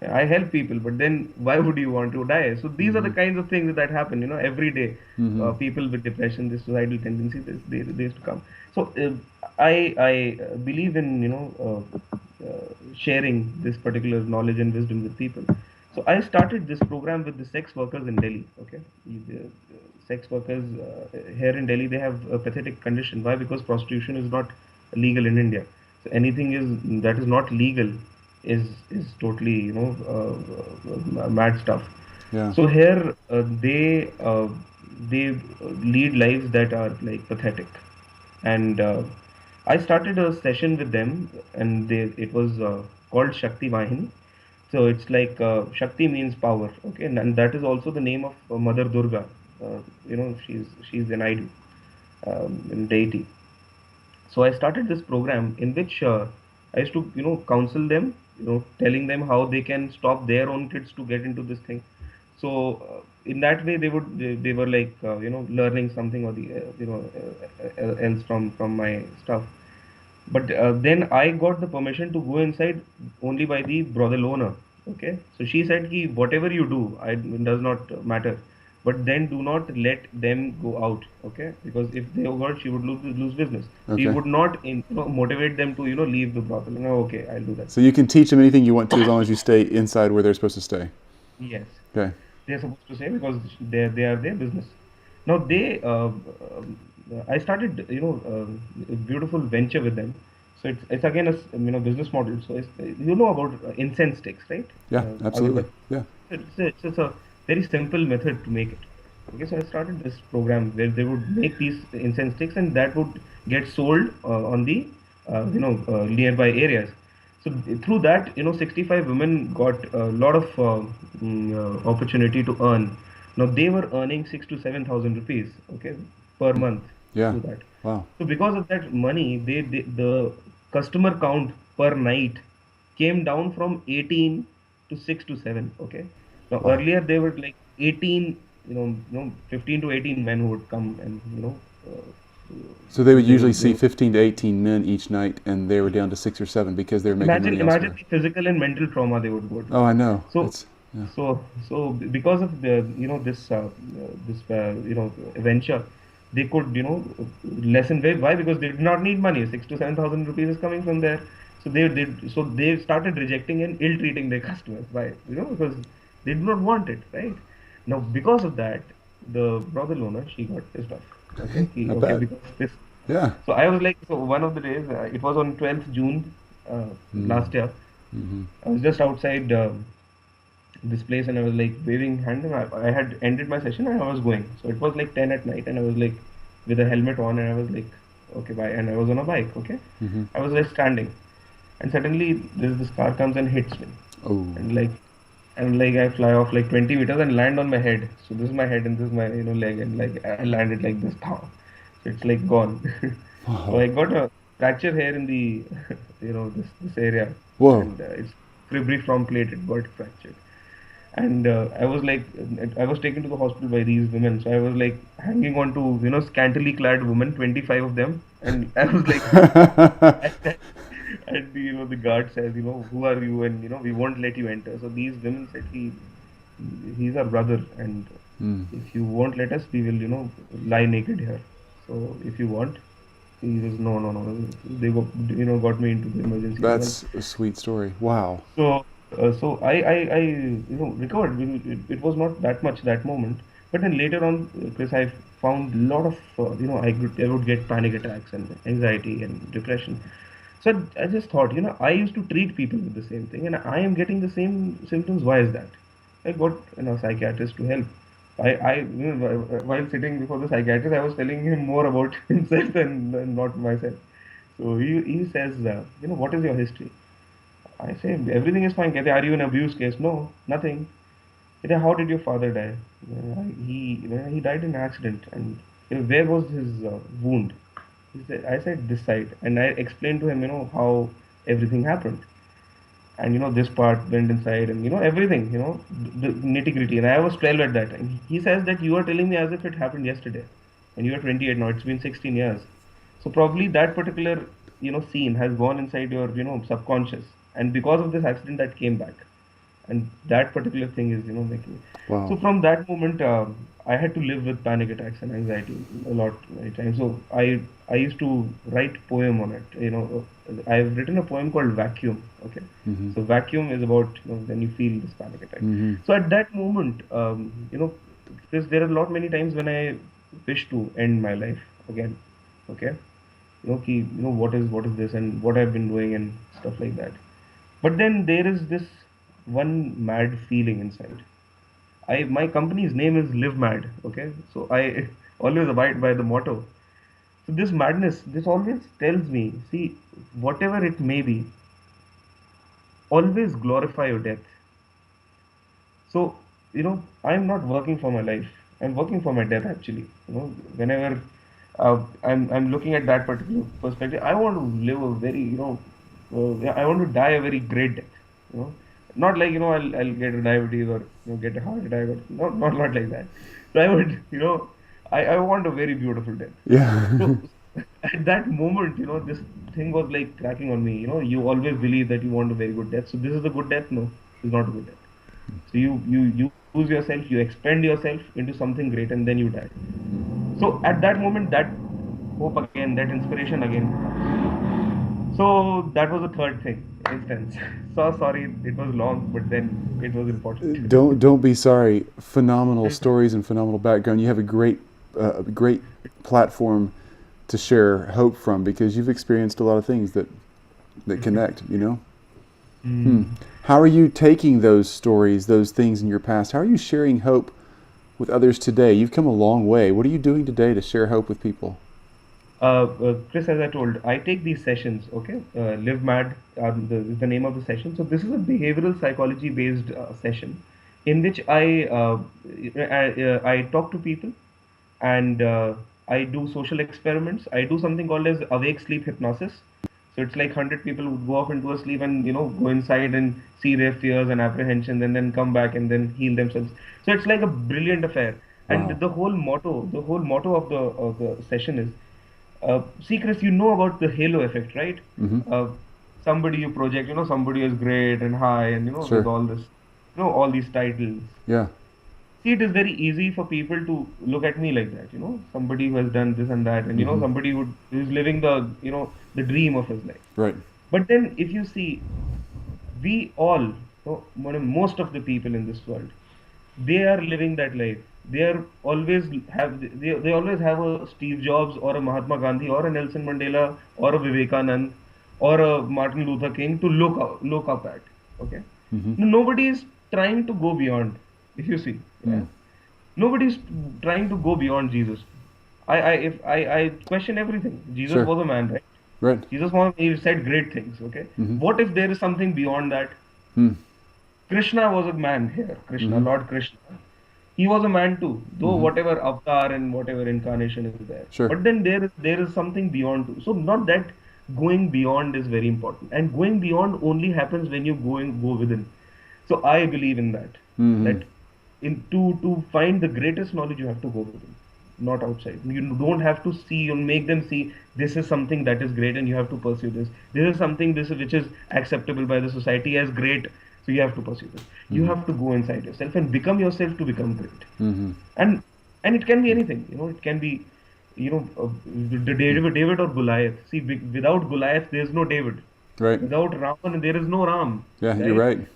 I help people, but then why would you want to die? So these are the kinds of things that happen, every day. People with depression, this suicidal tendency, they used to come. So I believe in sharing this particular knowledge and wisdom with people. So I started this program with the sex workers in Delhi. Okay, sex workers here in Delhi, they have a pathetic condition. Why? Because prostitution is not legal in India. So anything that is not legal is totally mad stuff. Yeah. So here they lead lives that are like pathetic, and I started a session with them, and it was called Shakti Vahini. So it's like Shakti means power, okay, and that is also the name of Mother Durga. She's an idol, deity. So I started this program in which I used to counsel them, telling them how they can stop their own kids to get into this thing. So in that way they were like learning something or the else from my stuff. But then I got the permission to go inside only by the brothel owner. Okay, so she said, "Ki whatever you do, it does not matter, but then do not let them go out." Okay, because if they go out, she would lose business. So you Okay. would not motivate them to leave the brothel. No, okay, I'll do that. So you can teach them anything you want to as long as you stay inside where they're supposed to stay. Yes, Okay. they're supposed to say, because they are their business. Now I started a beautiful venture with them. So it's again a business model. So it's, about incense sticks, right? Yeah. Absolutely. Agarbatti. Yeah. It's a very simple method to make it. Okay, so I started this program where they would make these incense sticks, and that would get sold on the nearby areas. So through that, 65 women got a lot of opportunity to earn. Now they were earning 6 to 7 thousand rupees, okay, per month Yeah. through that. Wow. So because of that money, the customer count per night came down from 18 to 6 to 7. Okay. Now Wow. earlier they were like 18, 15 to 18 men who would come, and So they would usually they see would 15 to 18 men each night, and they were down to 6 or 7 because they were making money imagine elsewhere. the physical and mental trauma they would go through. Oh, I know. So It's yeah. because of the this venture, they could lessen wage. Why? Because they did not need money. 6 to 7 thousand rupees is coming from there. So they started rejecting and ill treating their customers. Why? Because they did not want it, right? Now because of that, the brothel owner, she got pissed off. Okay, Not okay, bad. because this. Yeah. So I was like, so one of the days, it was on 12th June last year. I was just outside this place, and I was like waving hand, and I had ended my session and I was going. So it was like 10 at night, and I was like with a helmet on, and I was like, okay, bye. And I was on a bike, okay. I was just standing, and suddenly this car comes and hits me, Oh. and like and like I fly off like 20 meters and land on my head. So this is my head and this is my leg, and like I landed like this. Pow. So it's like gone. So I Wow. got a fracture here in the this area, Whoa. and it's fibri from plate. It got fractured, and I was like, I was taken to the hospital by these women. So I was like hanging on to scantily clad women, 25 of them, and I was like. And the guard says, who are you? And we won't let you enter. So these women said, he's our brother, and Hmm. if you won't let us, we will, lie naked here. So if you want, he was no, no, no. They got me into the emergency ward. That's a sweet story. Wow. So, so I recovered. It was not that much that moment, but then later on, Chris, I found a lot of, I would get panic attacks and anxiety and depression. So I just thought, I used to treat people with the same thing, and I am getting the same symptoms. Why is that? I got a psychiatrist to help. While sitting before the psychiatrist, I was telling him more about himself than not myself. So he says, what is your history? I say, everything is fine. Kehte, are you in abuse case? No, nothing. Kehte, how did your father die? He died in an accident. And where was his wound? I said this side, and I explained to him, how everything happened, and this part went inside, and everything, the nitty gritty. And I was 12 at that time. He says that you are telling me as if it happened yesterday, and you are 28 now. It's been 16 years. So probably that particular scene has gone inside your subconscious, and because of this accident that came back, and that particular thing is making. So Wow. from that moment, I had to live with panic attacks and anxiety a lot many times. So I used to write poem on it. I've written a poem called Vacuum. Okay, Hmm. so Vacuum is about when you feel this panic attack. Hmm. So at that moment, because there are a lot many times when I wish to end my life again. Okay, what is this and what I've been doing and stuff like that. But then there is this one mad feeling inside. My company's name is Live Mad. Okay, so I always abide by the motto. So this madness, this always tells me, see, whatever it may be, always glorify your death. So I'm not working for my life. I'm working for my death actually. Whenever I'm looking at that particular perspective, I want to live a very yeah, I want to die a very great death. You know, not like I'll get a diabetes or get a heart attack or not like that. So I would I want a very beautiful death. Yeah. So at that moment, this thing was like cracking on me. You always believe that you want a very good death. So this is a good death? No, it's not a good death. So you use yourself, you expend yourself into something great, and then you die. So at that moment, that hope again, that inspiration again comes. So that was the third thing, instance. So sorry, it was long, but then it was important. Don't be sorry. Phenomenal stories and phenomenal background. You have a great platform to share hope from because you've experienced a lot of things that connect. Hmm. Mm. How are you taking those stories, those things in your past? How are you sharing hope with others today? You've come a long way. What are you doing today to share hope with people? Chris, as I told, I take these sessions, okay? Live Mad is the name of the session. So this is a behavioral psychology based session in which I talk to people, and I do social experiments. I do something called as awake sleep hypnosis. So it's like 100 people would go off into a sleep and go inside and see their fears and apprehensions and then come back and then heal themselves. So it's like a brilliant affair. And Wow. the whole motto of the session is, see, Chris, you know about the halo effect, right? Hmm. Uh, Somebody you project, somebody is great and high, and with Sure. all this, all these titles. Yeah. See, it is very easy for people to look at me like that, somebody who has done this and that, and Hmm. somebody who's living the dream of his life. Right. But then, if you see, we all, most of the people in this world, they are living that life. They always have a Steve Jobs or a Mahatma Gandhi or a Nelson Mandela or a Vivekanand or a Martin Luther King to look up at. Okay, Hmm. nobody is trying to go beyond. If you see, yeah, Mm. nobody is trying to go beyond Jesus. I question everything. Jesus Sure. was a man, right? Right. He said great things. Okay, Hmm. what if there is something beyond that? Mm. Krishna was a man here. Krishna, Mm-hmm. Lord Krishna. He was a man too, though Mm-hmm. whatever avatar and whatever incarnation is there. Sure. But then there is something beyond too. So not that going beyond is very important. And going beyond only happens when you go within. So I believe in that. Mm-hmm. That to find the greatest knowledge you have to go within, not outside. You don't have to see and make them see this is something that is great and you have to pursue this. This is something this which is acceptable by the society as great, so you have to pursue this. You Mm-hmm. have to go inside yourself and become yourself to become great. Mm-hmm. And and it can be anything. It can be the David or Goliath. See, without Goliath there is no David. Right. Without Raman there is no Ram, Yeah, you're right? right.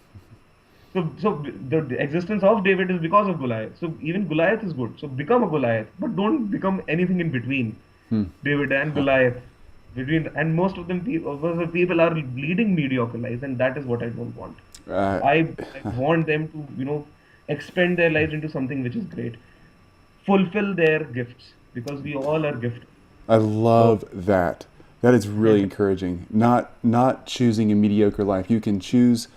So the existence of David is because of Goliath. So even Goliath is good. So become a Goliath, but don't become anything in between Hmm. David and Goliath. And most of them people are leading mediocre lives, and that is what I don't want. Uh, I want them to expend their lives into something which is great, fulfill their gifts because we all are gifted. I So love that. That is really encouraging. Not choosing a mediocre life. You can choose.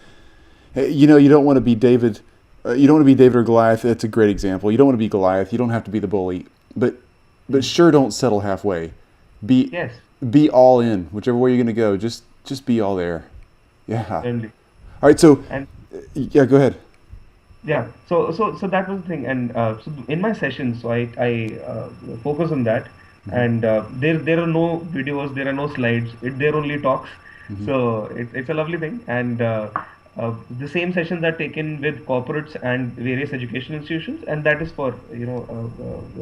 You don't want to be David. You don't want to be David or Goliath. That's a great example. You don't want to be Goliath. You don't have to be the bully. But sure, don't settle halfway. Be yes, be all in. Whichever way you're going to go, just be all there. Yeah. certainly. All right. So And yeah, go ahead. yeah, so that was the thing, and so in my sessions, so I focus on that, and there are no videos, there are no slides, they're only talks, so it's a lovely thing, and the same sessions are taken with corporates and various education institutions, and that is for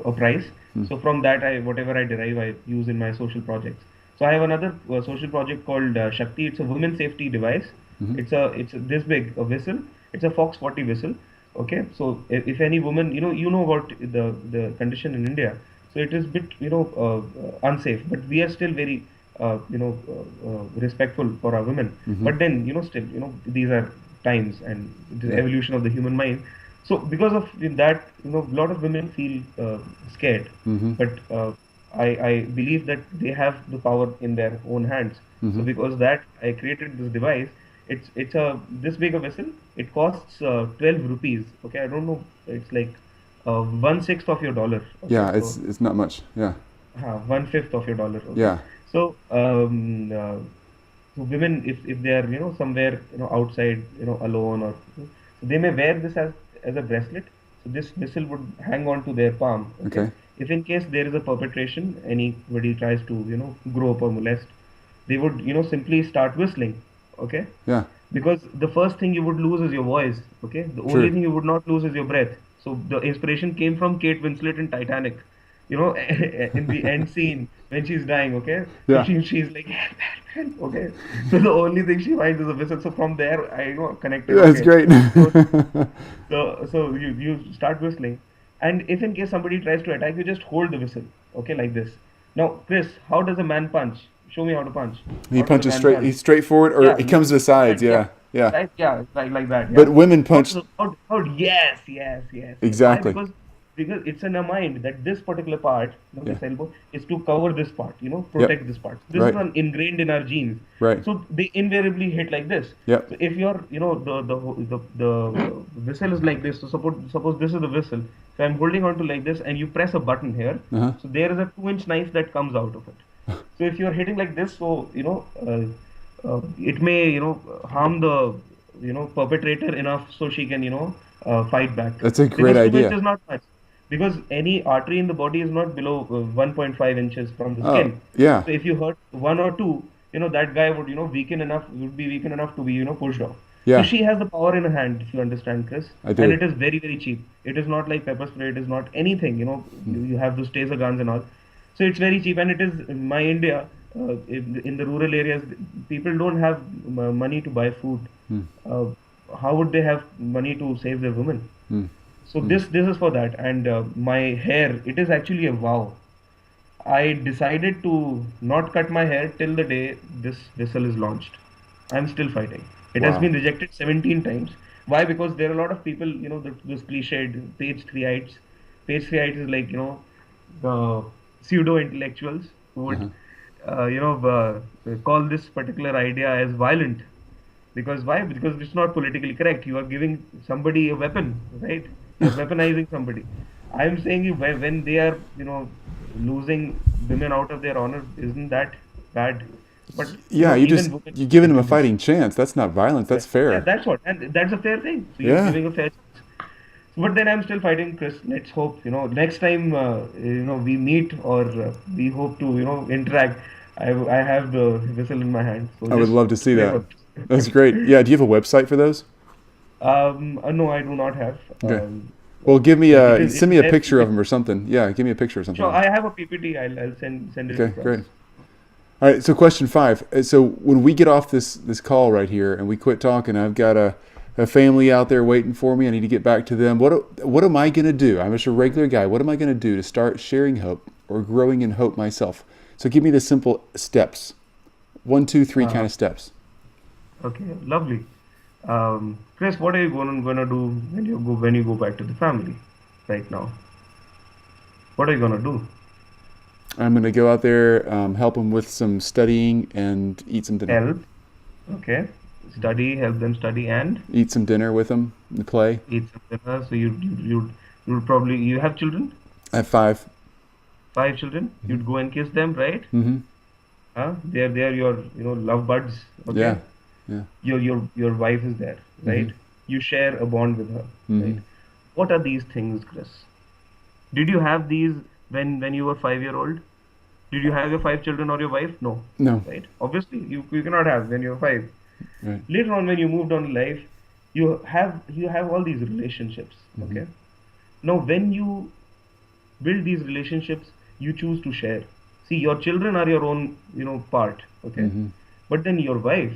a price. So from that, I whatever I derive, I use in my social projects. So I have another social project called Shakti. It's a women safety device. It's this big a whistle. It's a Fox 40 whistle. Okay, so if any woman, you know about the condition in India, so it is bit unsafe, but we are still very respectful for our women. But then still these are times and the Yeah. evolution of the human mind. So because of that, a lot of women feel scared, Mm-hmm. but I believe that they have the power in their own hands. So Mm-hmm. because that I created this device. It's a this big a vessel. It costs 12 rupees. Okay, I don't know. It's like 1/6 of your dollar. Okay, Yeah. It's not much. Yeah. 1/5 of your dollar. Okay, Yeah. so so women, if they are somewhere outside alone, or so they may wear this as a bracelet. So this whistle would hang on to their palm. Okay, Okay. if in case there is a perpetration, anybody tries to grope or molest, they would simply start whistling. Okay, Yeah. because the first thing you would lose is your voice. Okay, the only True. thing you would not lose is your breath. So the inspiration came from Kate Winslet in Titanic, in the end scene when she's dying. Okay, so Yeah. she's like okay, so the only thing she finds is a whistle. So from there I connected. That's Okay, great. so so you start whistling, and if in case somebody tries to attack you, just hold the whistle. Okay, like this. Now, Chris, how does a man punch? Show me how to punch. He How does a punches man straight. punch? He's straightforward, or Yeah, he comes to the sides. right, yeah, Yeah. Yeah. right, yeah, like that, But yeah. women punch Yes, yes, yes, yes. Why? exactly. Because it's in our mind that this particular part, Yeah. this elbow, is to cover this part, Yep. protect this part. This is Right. ingrained in our genes. Right. So they invariably hit like this. Yep. So if you're, the whistle is like this. So suppose this is the whistle. So I'm holding on to like this, and you press a button here. Uh-huh. So there is a 2-inch knife that comes out of it. So if you're hitting like this, so it may harm the perpetrator enough so she can fight back, That's a great because 2 inch idea. is not much, because any artery in the body is not below 1.5 inches from the Oh, skin. yeah. So if you hurt one or two, that guy would would be weaken enough to be pushed off. So Yeah. she has the power in her hand, if you understand, Chris. I do. And it is very, very cheap. It is not like pepper spray. It is not anything. You have those taser guns and all. So it's very cheap, and it is in my India. In the rural areas, people don't have money to buy food. Hmm. Uh, how would they have money to save their women? Hmm. So this is for that. And my hair, it is actually a vow. I decided to not cut my hair till the day this vessel is launched. I'm still fighting. It has Wow. been rejected 17 times. Why? Because there are a lot of people, those cliched page threites. Page threites is like, the pseudo intellectuals who would, Uh-huh. call this particular idea as violent. Because why? Because it's not politically correct. You are giving somebody a weapon, right? You're weaponizing somebody. I'm saying you when they are, losing women out of their honor, isn't that bad? But Yeah, even women you're giving them a into this. fighting chance. That's not violence. Yeah, That's yeah, fair. that's what, and that's a fair thing. So you're Yeah. giving a fair chance. But then I'm still fighting, Chris. Let's hope, next time, we meet or we hope to, interact. I have the whistle in my hand. So I would just love to see pray that. for That's this. great. Yeah. Do you have a website for those? No, I do not have. Okay. Well, But it is, it send is me a there. picture of them or something. Yeah, give me a picture or Sure, something. I have a PPT. I'll send it Okay, across. great. All right. So, question 5. So, when we get off this call right here and we quit talking, I've got a family out there waiting for me. I need to get back to them. What am I going to do? I'm just a regular guy. What am I going to do to start sharing hope or growing in hope myself? So, give me the simple steps. 1, 2, 3 kind Uh, of steps. okay, lovely. Chris, what are you gonna do when you go back to the family right now? What are you gonna do? I'm going to go out there, help them with some studying and eat some dinner. Help. Okay. Study, help them study and Eat some dinner with them and play. eat some dinner. So you'd probably you have children, I have 5. 5 children. You'd go and kiss them, right? Mm-hmm. Huh? They're your love buds. Yeah. Okay. Yeah. Your wife is there, Mm-hmm. right? You share a bond with her, Mm-hmm. right? What are these things, Chris? Did you have these when you were 5-year-old? Did you have your 5 children or your wife? No, No. right? Obviously, you cannot have when you're 5. Right. Later on, when you moved on in life, you have all these relationships. Mm-hmm. Okay. Now, when you build these relationships, you choose to share. See, your children are your own, part. Okay. Mm-hmm. But then your wife,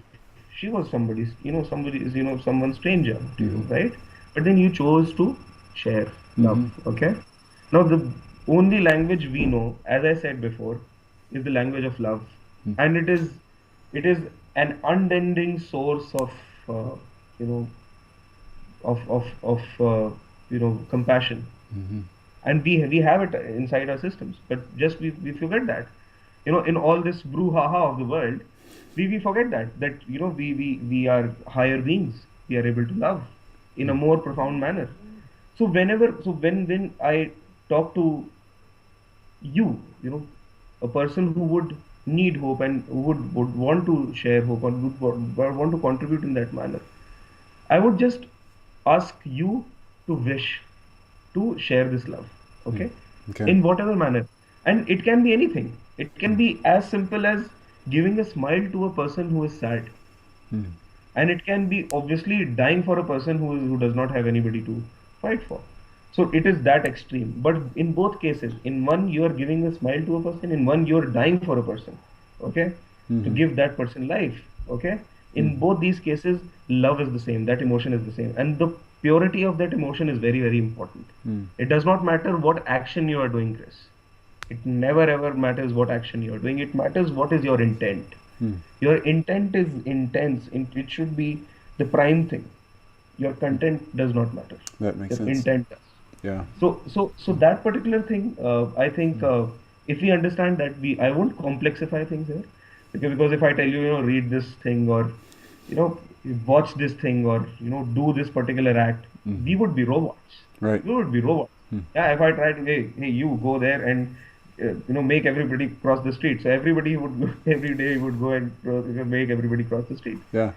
she was someone stranger to you, Mm-hmm. right? But then you chose to share love. Mm-hmm. Okay. Now, the only language we know, as I said before, is the language of love, and it is an unending source of, uh, you know, compassion, Mm-hmm. and we have it inside our systems, but just we forget that, in all this brouhaha of the world, we forget that we are higher beings. We are able to love in a more profound manner. So when I talk to you, a person who would need hope and would want to share hope and would want to contribute in that manner, I would just ask you to wish to share this love, okay, Okay. in whatever manner. And it can be anything. It can be as simple as giving a smile to a person who is sad. Mm. And it can be obviously dying for a person who does not have anybody to fight for. So it is that extreme. But in both cases, in one you are giving a smile to a person, in one you are dying for a person, okay, to Mm-hmm. give that person life, okay. In both these cases, love is the same. That emotion is the same, and the purity of that emotion is very, very important. Mm. It does not matter what action you are doing, Chris. It never ever matters what action you are doing. It matters what is your intent. Mm. Your intent is intense. It should be the prime thing. Your content does not matter. That makes Your sense. intent does. Yeah. So that particular thing, I think, if we understand that, I won't complexify things here, because if I tell you, read this thing, or watch this thing, or do this particular act, we would be robots. Right. We would be robots. Yeah, if I try to, hey, you go there and make everybody cross the street. So everybody would every day would go and make everybody cross the street. Yeah.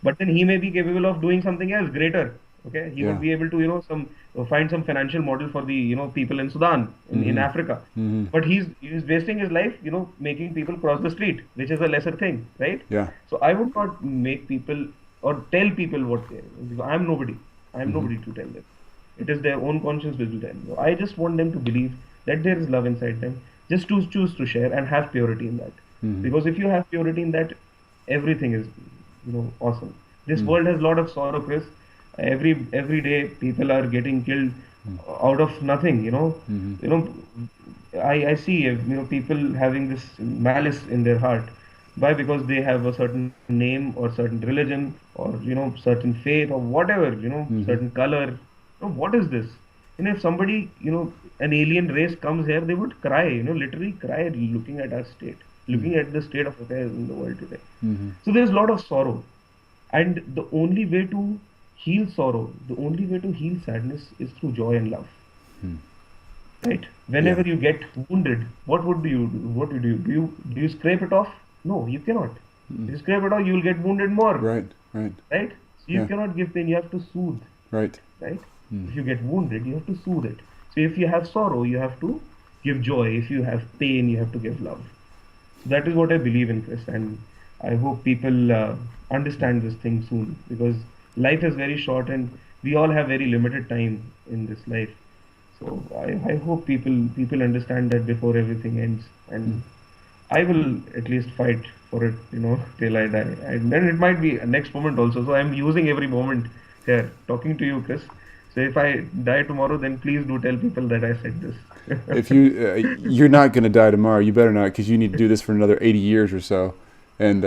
But then he may be capable of doing something else greater. Okay, he Yeah. would be able to find some financial model for the people in Sudan, in Africa. Mm-hmm. But he's wasting his life making people cross the street, which is a lesser thing, right? Yeah. So I would not make people or tell people what they. I'm nobody. I'm nobody to tell them. It is their own conscience which will tell you. I just want them to believe that there is love inside them. Just choose to share and have purity in that. Mhm. Because if you have purity in that, everything is awesome. This world has a lot of sorrow, Chris. Every day people are getting killed out of nothing. Mhm. I see people having this malice in their heart. Why? Because they have a certain name or certain religion or certain faith or whatever, certain color. What is this? If somebody, an alien race comes here, they would cry, literally cry looking at our state, looking at the state of affairs in the world today. Mhm. So there's a lot of sorrow. And the only way to heal sorrow, the only way to heal sadness is through joy and love, Hmm. right? Whenever Yeah. you get wounded, what would you do? What do you do? Do you scrape it off? No, you cannot. Hmm. If you scrape it off, you will get wounded more, Right. Right. right? So you Yeah. cannot give pain, you have to soothe, Right. right? Hmm. If you get wounded, you have to soothe it. So if you have sorrow, you have to give joy. If you have pain, you have to give love. So that is what I believe in, Chris, and I hope people understand this thing soon, because life is very short and we all have very limited time in this life. So I hope people understand that before everything ends, Hmm. and I will at least fight for it, till I die. And then it might be a next moment also. So I'm using every moment here, talking to you, Chris. So if I die tomorrow, then please do tell people that I said this. If you're not going to die tomorrow, you better not, because you need to do this for another 80 years or so, and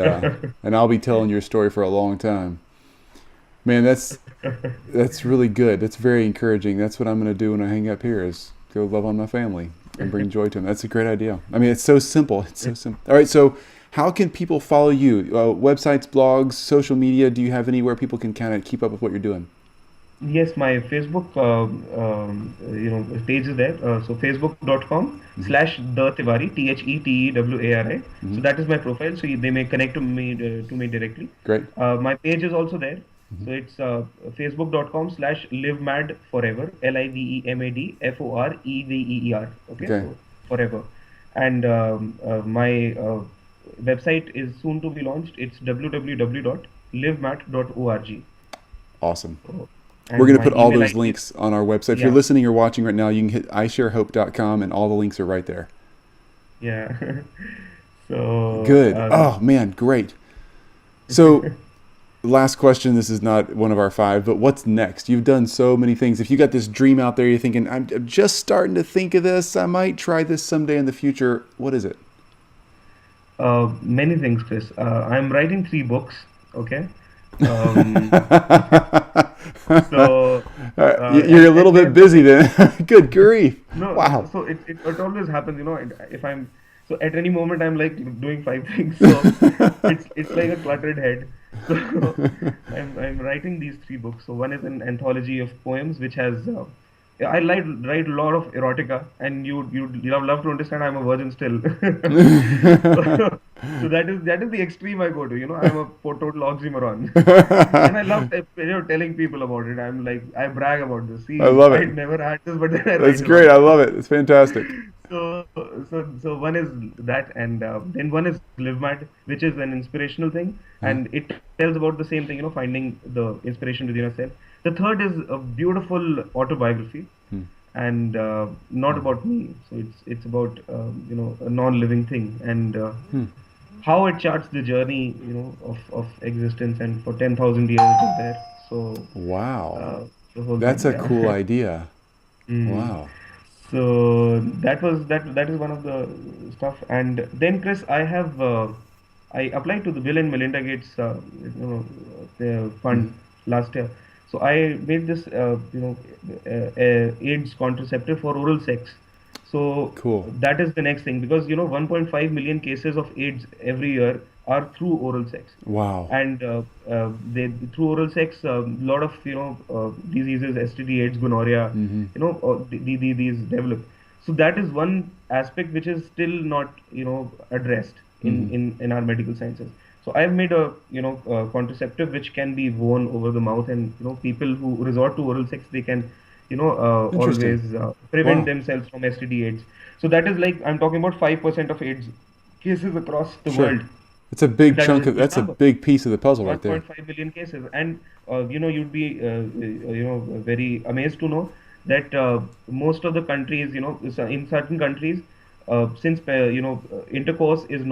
I'll be telling your story for a long time. Man, that's really good. That's very encouraging. That's what I'm going to do when I hang up here, is go love on my family and bring joy to them. That's a great idea. I mean, it's so simple. It's so simple. All right, so how can people follow you? Websites, blogs, social media? Do you have anywhere people can kind of keep up with what you're doing? Yes, my Facebook, page is there. So facebook.com Hmm. slash the Tiwari, Thetewari. So Hmm. that is my profile. So they may connect to me directly. Great. My page is also there. Hmm. So it's facebook.com slash live mad forever, LIVEMAD FOREVER. Okay, Okay. so forever. And my website is soon to be launched. It's www.livemad.org. Awesome. So, We're and going to my put all email those ID is, links on our website. If you're yeah, listening or watching right now, you can hit isharehope.com, and all the links are right there. yeah. So, Good. Oh, man, great. So, last question. This is not one of our five, but what's next? You've done so many things. If you got this dream out there, you're thinking, I'm just starting to think of this. I might try this someday in the future. What is it? many things, Chris. I'm writing 3 books. Okay. Um, so, You're a little and bit they're busy then. Good grief. no, Wow. so it always happens, if I'm so at any moment I'm like doing 5 things, so it's like a cluttered head. So I'm writing these 3 books. So one is an anthology of poems, which has I write a lot of erotica, and you love to understand I'm a virgin still. So, so that is the extreme I go to. I'm a total oxymoron. And I love telling people about it. I'm like, I brag about this. I See, love I it. never had this, but then I That's write about great. it. I love it. It's fantastic. So one is that, and then one is Live Mad, which is an inspirational thing, Huh? and it tells about the same thing, finding the inspiration within yourself. The third is a beautiful autobiography, Hmm. and not about me. So it's about a non-living thing, and Hmm. how it charts the journey, of existence, and for 10,000 years it is there. So Wow. uh, the whole That's thing, a cool yeah. idea. Mm. Wow. So that is one of the stuff. And then, Chris, I applied to the Bill and Melinda Gates the Hmm. fund last year. So I made this AIDS contraceptive for oral sex. So Cool. that is the next thing, because 1.5 million cases of AIDS every year are through oral sex, Wow. and they through oral sex, a lot of diseases, STD, AIDS, gonorrhea, Hmm. these develop. So that is one aspect which is still not addressed in Hmm. our medical sciences. So I've made a contraceptive which can be worn over the mouth, and people who resort to oral sex, they can Interesting. always prevent Wow. themselves from STD, AIDS. So that is, like, I'm talking about 5% of AIDS cases across the Sure. world. It's a big That is a chunk of. huge That's a number. big piece of the puzzle right there. 1.5 million cases, and you'd be very amazed to know that most of the countries, in certain countries, since intercourse is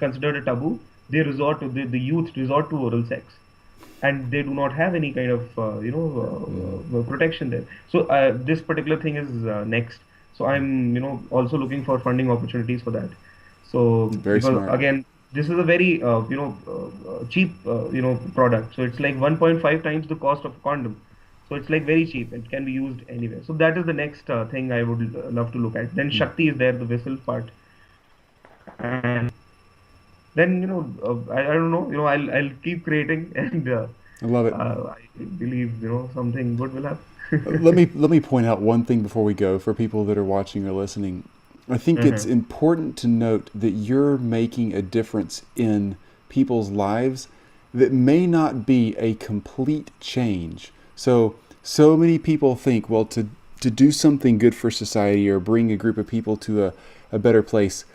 considered a taboo, the youth resort to oral sex, and they do not have any kind of Hmm. protection there. So this particular thing is next. So I'm also looking for funding opportunities for that. So Very because smart. again, this is a very cheap product. So it's like 1.5 times the cost of a condom. So it's like very cheap. It can be used anywhere. So that is the next thing I would love to look at. Then Hmm. Shakti is there, the vessel part, and then I don't know, I'll keep creating, and I love it. I believe something good will Let happen. me point out one thing before we go for people that are watching or listening. I think it's Mhm. important to note that you're making a difference in people's lives that may not be a complete change. So many people think, well, to do something good for society or bring a group of people to a better place,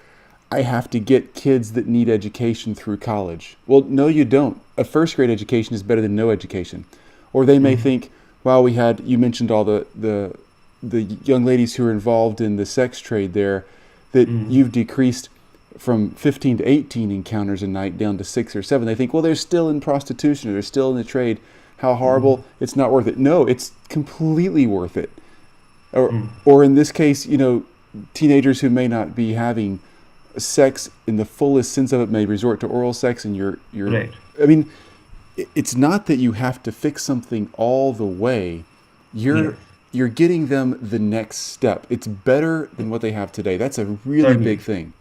I have to get kids that need education through college. Well, no, you don't. A first grade education is better than no education. Or they may Mhm. think, well, you mentioned all the young ladies who are involved in the sex trade there, that Mhm. you've decreased from 15 to 18 encounters a night down to 6 or 7. They think, well, they're still in prostitution or they're still in the trade. How Mhm. horrible. It's not worth it. No, it's completely worth it. Or, Mhm. or in this case, teenagers who may not be having sex in the fullest sense of it may resort to oral sex, and you're Right. I mean, it's not that you have to fix something all the way. You're Yes. you're getting them the next step. It's better than what they have today. That's a really big Certainly. thing.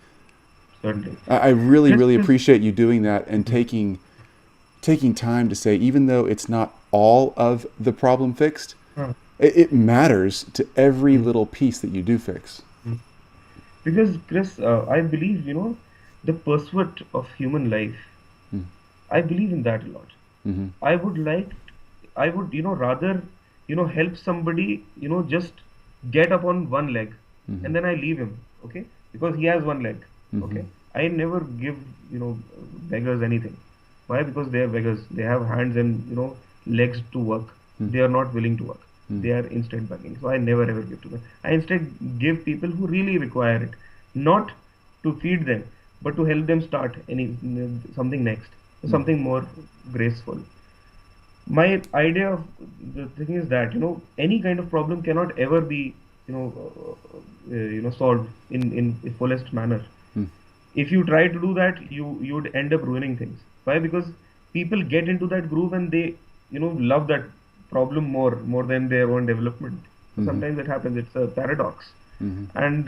Certainly. I really, Chris really is. appreciate you doing that and taking time to say, even though it's not all of the problem fixed, Huh. it matters to every Mm. little piece that you do fix. Mm. Because Chris, I believe, the pursuit of human life. Mm. I believe in that a lot. Mm-hmm. I would like, I would, rather, help somebody, just get up on one leg, Mm-hmm. and then I leave him, okay? Because he has one leg, Mm-hmm. okay? I never give, beggars anything. Why? Because they are beggars. They have hands and, legs to work. They are not willing to work. Mm-hmm. They are instant begging. So I never ever give to them. I instead give people who really require it, not to feed them, but to help them start something next, something more graceful. My idea of the thing is that any kind of problem cannot ever be solved in a fullest manner. Mm-hmm. If you try to do that, you would end up ruining things. Why? Because people get into that groove and they love that problem more than their own development. So Mm-hmm. sometimes it happens. It's a paradox. Mm-hmm. And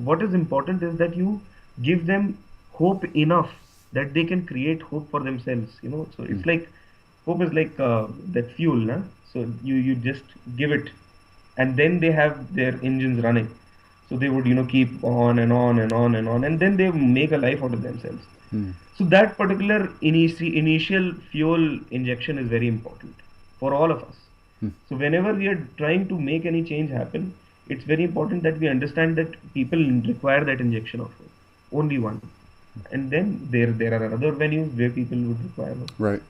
what is important is that you give them hope enough that they can create hope for themselves. So it's like hope is like that fuel, nah? So you just give it, and then they have their engines running. So they would keep on and on and on and on, and then they make a life out of themselves. Mm-hmm. So that particular initial fuel injection is very important for all of us. So whenever we are trying to make any change happen, it's very important that we understand that people require that injection of hope, only one. And then there are other venues where people would require hope. Right.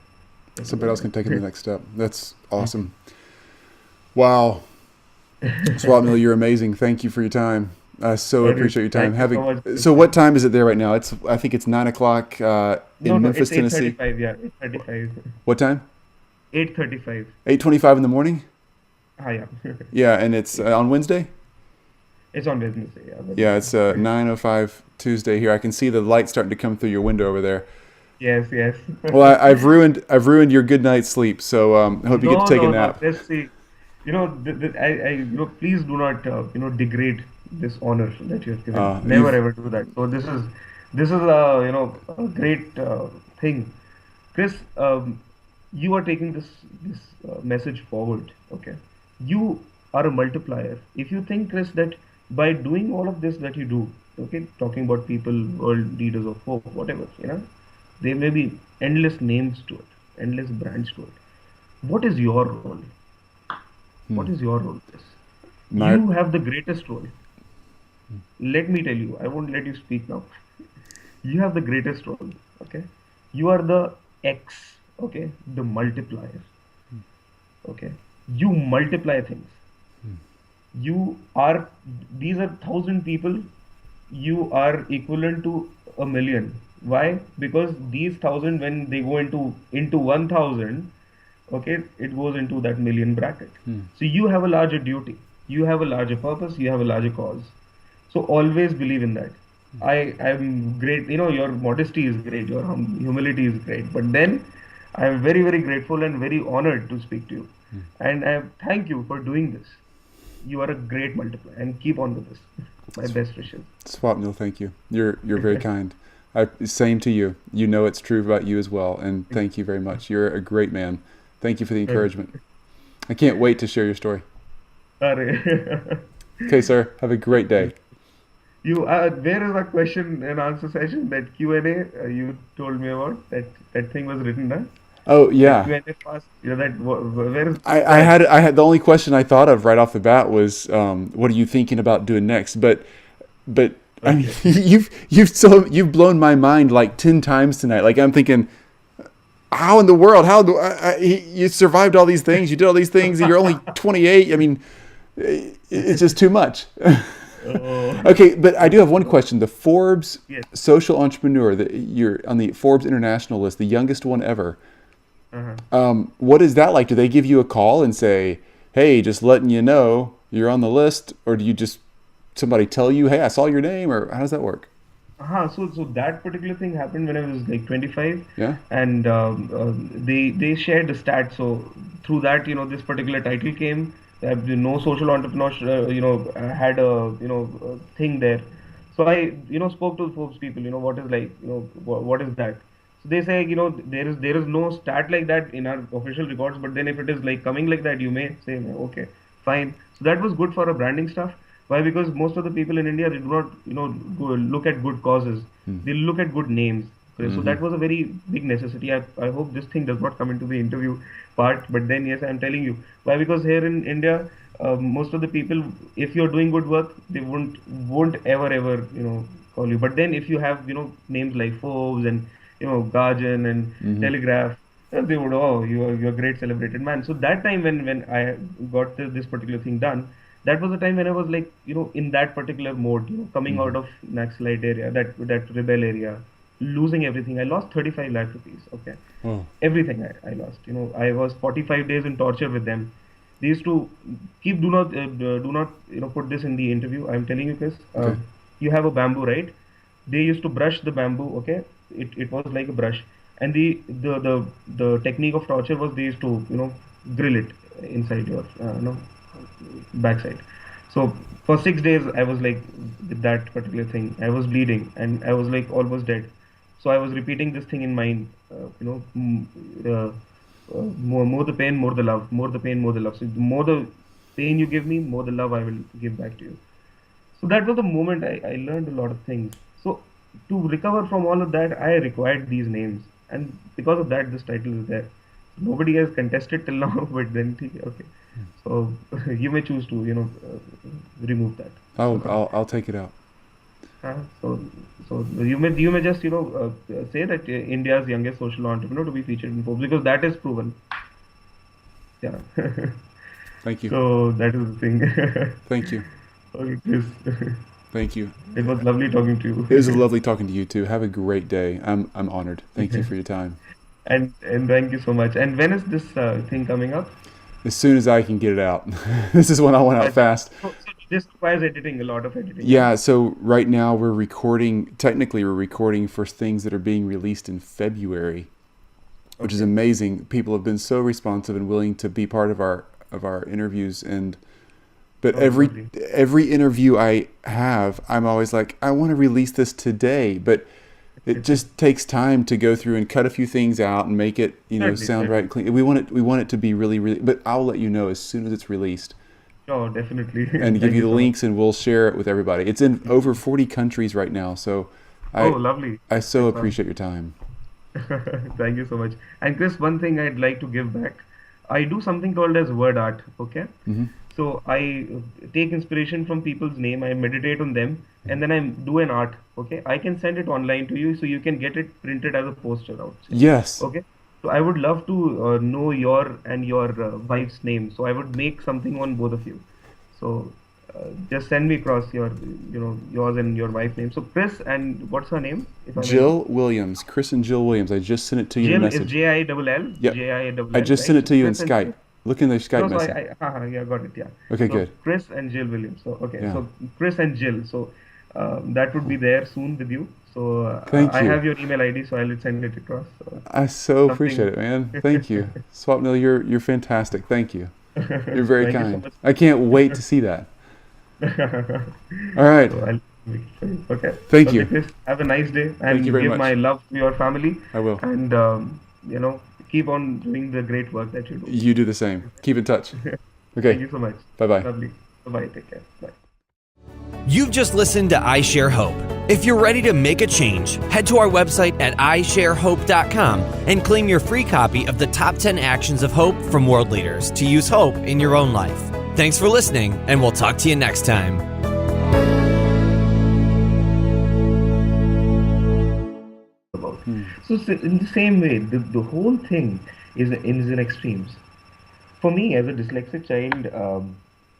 That is Somebody what else I can take it to the think. next step. That's awesome. Wow. Swapnil, you're amazing. Thank you for your time. I so Sorry, appreciate your time. thank you so much. So what time is it there right now? I think it's 9 o'clock No, in no, Memphis, it's Tennessee. 8:35. Yeah, 8:35. What time? 8:35. 8:25 in the morning. Ah, yeah. Yeah, and it's on Wednesday. It's on Wednesday. Yeah, Yeah, it's Wednesday. 9:05 Tuesday here. I can see the light starting to come through your window over there. Yes, yes. Well, I've ruined your good night's sleep. So I hope you get to No, take a no, no. nap. Let's see. Please do not, degrade this honor that you have given. Never You've ever do that. So this is a great thing. Chris, you are taking this message forward. Okay, you are a multiplier. If you think, Chris, that by doing all of this that you do, okay, talking about people, world leaders of hope, whatever, there may be endless names to it, endless brands to it. What is your role? What is your role, Chris? my You have the greatest role. Let me tell you, I won't let you speak now. You have the greatest role. Okay, you are the X. Okay, the multiplier. Okay, you multiply things. You are, these are 1,000 people. You are equivalent to a million. Why? Because these 1,000, when they go into 1,000, okay, it goes into that million bracket. So you have a larger duty, you have a larger purpose, you have a larger cause. So always believe in that. I'm great, your modesty is great, your humility is great, but then I am very, very grateful and very honored to speak to you, and I thank you for doing this. You are a great multiplier, and keep on with this. My best wishes. Swapnil, thank you. You're very kind. Same to you. You know it's true about you as well. And thank you very much. You're a great man. Thank you for the encouragement. I can't wait to share your story. Okay, sir. Have a great day. Where is that question and answer session, that Q&A you told me about? That thing was written down. Oh That yeah. Q&A fast. Where is I that? had the only question I thought of right off the bat was, what are you thinking about doing next? But I mean, Okay. you've blown my mind like 10 times tonight. Like I'm thinking, how in the world? How do you survived all these things? You did all these things. And you're only 28. I mean, it's just too much. Oh, Okay, but I do have one question. The Forbes yes. social entrepreneur, that you're on the Forbes international list, the youngest one ever. Uh-huh. What is that like? Do they give you a call and say, "Hey, just letting you know you're on the list," or do you just somebody tell you, "Hey, I saw your name," or how does that work? So that particular thing happened when I was like 25, Yeah. and they shared the stats. So through that, this particular title came. No social entrepreneurs, had a thing there. So I spoke to the Forbes people. What is like, what is that? So they say, there is no stat like that in our official records. But then if it is like coming like that, you may say, okay, fine. So that was good for a branding stuff. Why? Because most of the people in India, they do not, look at good causes. They look at good names. Okay, so that was a very big necessity. I hope this thing does not come into the interview part. But then, yes, I'm telling you. Why? Because here in India, most of the people, if you're doing good work, they won't ever, call you. But then if you have, names like Forbes and, Guardian and Telegraph, they would, oh, you're a great celebrated man. So that time when I got this particular thing done, that was the time when I was like, in that particular mode, coming out of Naxalite area, that rebel area, losing everything. I lost 35 lakh rupees. Okay, Oh. everything I lost. I was 45 days in torture with them. They used to keep, do not, put this in the interview. I'm telling you, Chris. Okay. You have a bamboo, right? They used to brush the bamboo. Okay, it was like a brush, and the technique of torture was they used to, grill it inside your, backside. So for 6 days, I was like with that particular thing. I was bleeding and I was like almost dead. So I was repeating this thing in mind. More the pain, more the love. More the pain, more the love. So the more the pain you give me, more the love I will give back to you. So that was the moment I learned a lot of things. So to recover from all of that, I required these names, and because of that, this title is there. Nobody has contested till now, but then okay. So you may choose to remove that. Oh, Okay. I'll take it out. So you may just say that India's youngest social entrepreneur to be featured in Forbes, because that is proven. Yeah. Thank you. So that is the thing. Thank you. Okay, Chris. Thank you. It was lovely talking to It was you. lovely talking to you too. Have a great day. I'm honored. Thank you for your time. And thank you so much. And when is this thing coming up? As soon as I can get it out. This is when I went out fast. So this requires editing, a lot of editing, right? Yeah, so right now technically we're recording for things that are being released in February, which is Okay. amazing. People have been so responsive and willing to be part of our interviews, but Oh, every lovely. every interview I have, I'm always like, I want to release this today, but it just takes time to go through and cut a few things out and make it, Certainly, sound certainly. right, clean. We want it to be really, really, but I'll let you know as soon as it's released Sure, definitely. and give Thank you you the so much. links, and we'll share it with everybody. It's in over 40 countries right now, so Oh, I lovely. I so That's awesome. appreciate your time. Thank you so much. And Chris, one thing I'd like to give back. I do something called as word art. Okay. Hmm. So I take inspiration from people's name, I meditate on them, and then I do an art. Okay. I can send it online to you so you can get it printed as a poster outside. Yes. Okay. So I would love to know your and your wife's name. So I would make something on both of you. So just send me across yours and your wife's name. So Chris, and what's her name, if I may know? Jill Williams, Chris and Jill Williams. I just sent it to you in a Jill is message. J-I-double-L, Yep. J-I-double-L, I just right? sent it So to you in Chris and Skype. Jill. Look in the Skype No, so message. yeah, got it, yeah. Okay, So good. Chris and Jill Williams. So okay, Yeah. so Chris and Jill. So that would be there soon with you. So Thank I you. have your email ID, so I'll send it across. So I so appreciate something. it, man. Thank you. Swapnil, you're fantastic. Thank you. You're very Thank you so kind. much. I can't wait to see that. All right. So I'll Okay. Thank Okay, you. Chris, have a nice day Thank you and very give my much. love to your family I will. and, you know, keep on doing the great work that you do. You do the same. Keep in touch. Thank Okay. you so much. Bye bye. Lovely. Bye-bye. Take care. Bye. You've just listened to I Share Hope. If you're ready to make a change, head to our website at isharehope.com and claim your free copy of the top 10 actions of hope from world leaders to use hope in your own life. Thanks for listening, and we'll talk to you next time. About. So in the same way, the whole thing is in extremes. For me, as a dyslexic child,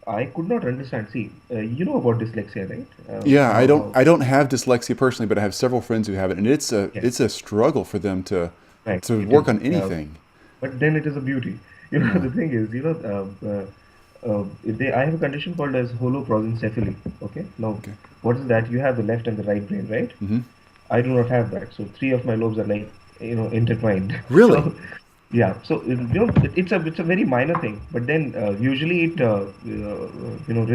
I could not understand. See, you know about dyslexia, right? Yeah, I don't How I don't have dyslexia personally, but I have several friends who have it, and yeah, it's a struggle for them right. to It is. work on anything. But then it is a beauty. You know, Yeah. the thing is, I have a condition called as holoprosencephaly. Okay. Now, Okay. what is that? You have the left and the right brain, right? Hmm. I do not have that. So three of my lobes are like, intertwined. Really? So yeah. So it's a very minor thing, but then usually it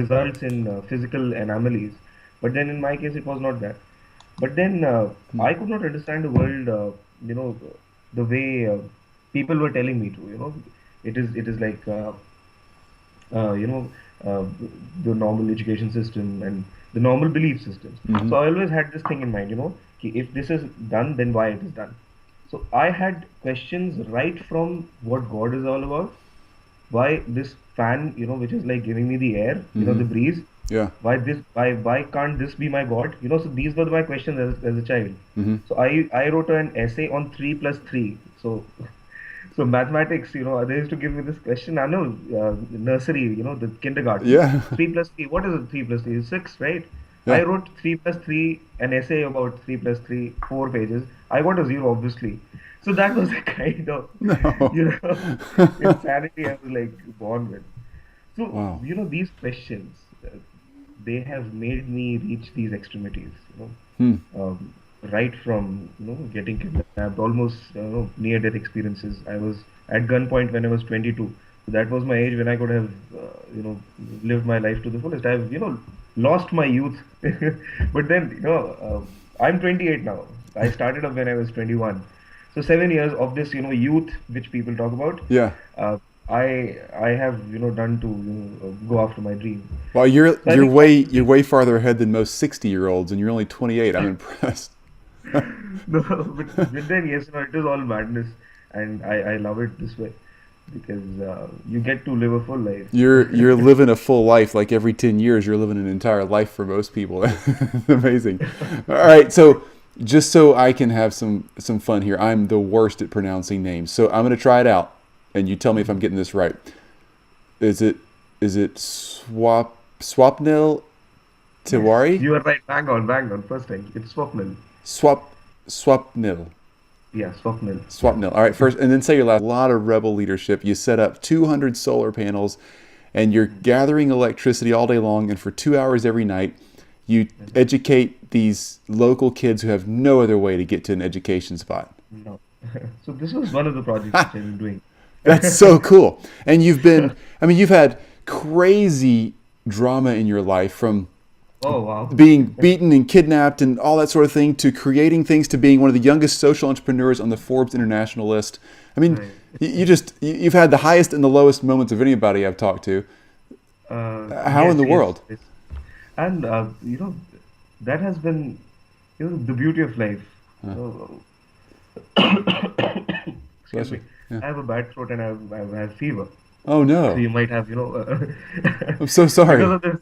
results in physical anomalies. But then in my case, it was not that. But then Hmm. I could not understand the world, the way people were telling me to. It is like uh, you know, uh, the normal education system and the normal belief systems. Hmm. So I always had this thing in mind, ki if this is done, then why it is done. So I had questions right from what God is all about, why this fan, which is like giving me the air, Hmm. the breeze, Yeah. why can't this be my God? So these were my questions as a child. Hmm. So I wrote an essay on 3 plus 3. So so mathematics, they used to give me this question. I know, nursery, the kindergarten. Yeah. 3 plus 3, what is it? 3 plus 3 is 6, right? I Yeah. wrote 3 plus 3, an essay about 3 plus 3, 4 pages. I got a zero, obviously. So that was the kind of, No. you know, insanity I was like born with. So, Wow. these questions, they have made me reach these extremities, Hmm. right from, getting kidnapped, almost, near-death experiences. I was at gunpoint when I was 22. So that was my age when I could have, lived my life to the fullest. I've, lost my youth. But then, I'm 28 now. I started up when I was 21. So 7 years of this, youth which people talk about, Yeah. uh, I have done to go after my dream. Well, So I think that's the you're thing. way farther ahead than most 60-year-olds, and you're only 28. I'm impressed. No, but then yes, it is all madness, and I love it this way because you get to live a full life. You're living a full life. Like every 10 years, you're living an entire life for most people. Amazing. All right, so just so I can have some fun here, I'm the worst at pronouncing names. So I'm going to try it out, and you tell me if I'm getting this right. Is it Swapnil Yes, Tewari? you are right. Bang on. First time, it's Swapnil. Swapnil. Yeah, Swapnil. Yeah. Swapnil. All right, first, and then say your last. A lot of rebel leadership. You set up 200 solar panels, and you're gathering electricity all day long, and for 2 hours every night, you educate these local kids who have no other way to get to an education spot. No. So this was one of the projects which I've been doing. That's so cool. And you've had crazy drama in your life, from Oh wow. being beaten and kidnapped and all that sort of thing, to creating things, to being one of the youngest social entrepreneurs on the Forbes International list. I mean, Right. you've had the highest and the lowest moments of anybody I've talked to. How in Yes, the yes, world? yes. And that has been the beauty of life. Huh. So, excuse Bless me. you. Yeah. I have a bad throat and I have fever. Oh So no. you might have, I'm so because sorry. of this,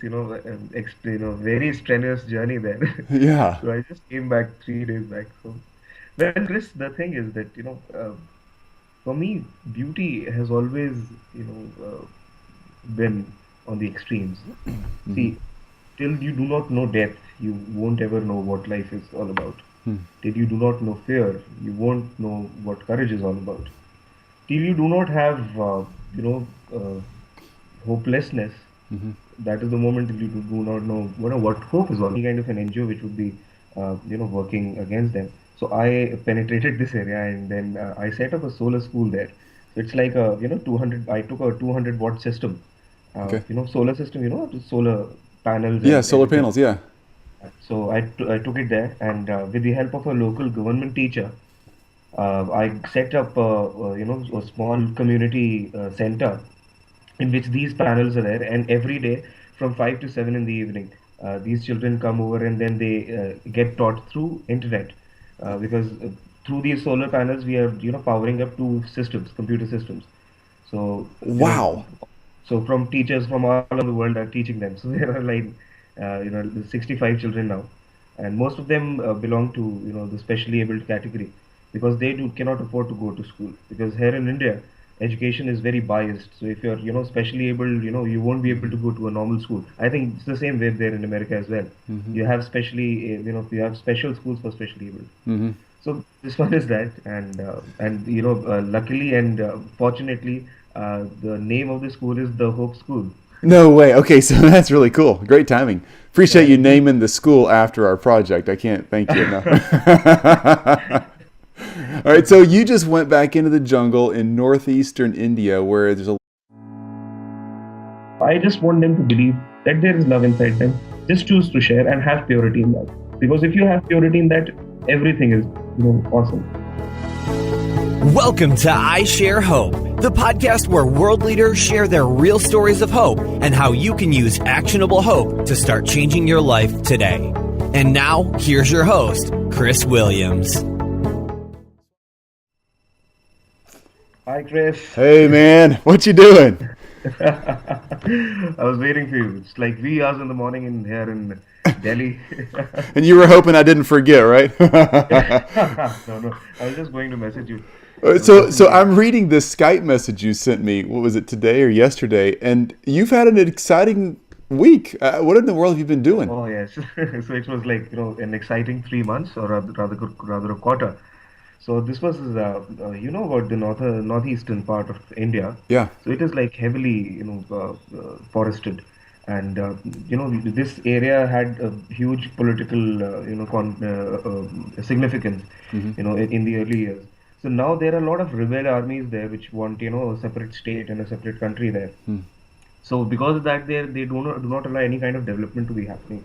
very strenuous journey there. Yeah. So I just came back 3 days back. So, well, Chris, the thing is that, for me, beauty has always, been on the extremes. Hmm. See, till you do not know death, you won't ever know what life is all about. Hmm. Till you do not know fear, you won't know what courage is all about. Till you do not have, hopelessness, Hmm. that is the moment till you do not know, what hope is all. Any kind of an NGO which would be, working against them. So I penetrated this area and then I set up a solar school there. So it's like a, 200. I took a 200-watt system, Okay. solar system, the solar. panels Yeah, and solar everything. panels. Yeah. So I took it there, and with the help of a local government teacher, I set up a small community center in which these panels are there, and every day from 5 to 7 in the evening, these children come over, and then they get taught through internet, because through these solar panels we are powering up two systems, computer systems. So Wow. from teachers from all over the world are teaching them. So there are like 65 children now, and most of them belong to the specially abled category, because they do cannot afford to go to school, because here in India education is very biased. So if you're specially able, you won't be able to go to a normal school. I think it's the same way there in America as well. You have you have special schools for specially able. So this one is that, and luckily and fortunately, the name of the school is the Hope School. No way. Okay, so that's really cool. Great timing. Yeah, Appreciate you it is. naming the school after our project. I can't thank you enough. All right, so you just went back into the jungle in northeastern India where there's a I just want them to believe that there is love inside them. Just choose to share and have purity in that. Because if you have purity in that, everything is awesome. Welcome to I Share Hope, the podcast where world leaders share their real stories of hope and how you can use actionable hope to start changing your life today. And now, here's your host, Chris Williams. Hi, Chris. Hey man, what you doing? I was waiting for you. It's like 3 hours in the morning in here in Delhi. And you were hoping I didn't forget, right? No, no. I was just going to message you. So I'm reading this Skype message you sent me. What was it, today or yesterday? And you've had an exciting week. What in the world have you been doing? Oh yes. So it was like an exciting 3 months, or rather a quarter. So this was about the northeastern part of India. Yeah. So it is like heavily forested, and this area had a huge political significance in the early years. So now there are a lot of rebel armies there which want a separate state and a separate country there. So because of that, they do not allow any kind of development to be happening.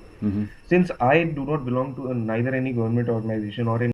Since I do not belong to neither any government organization or any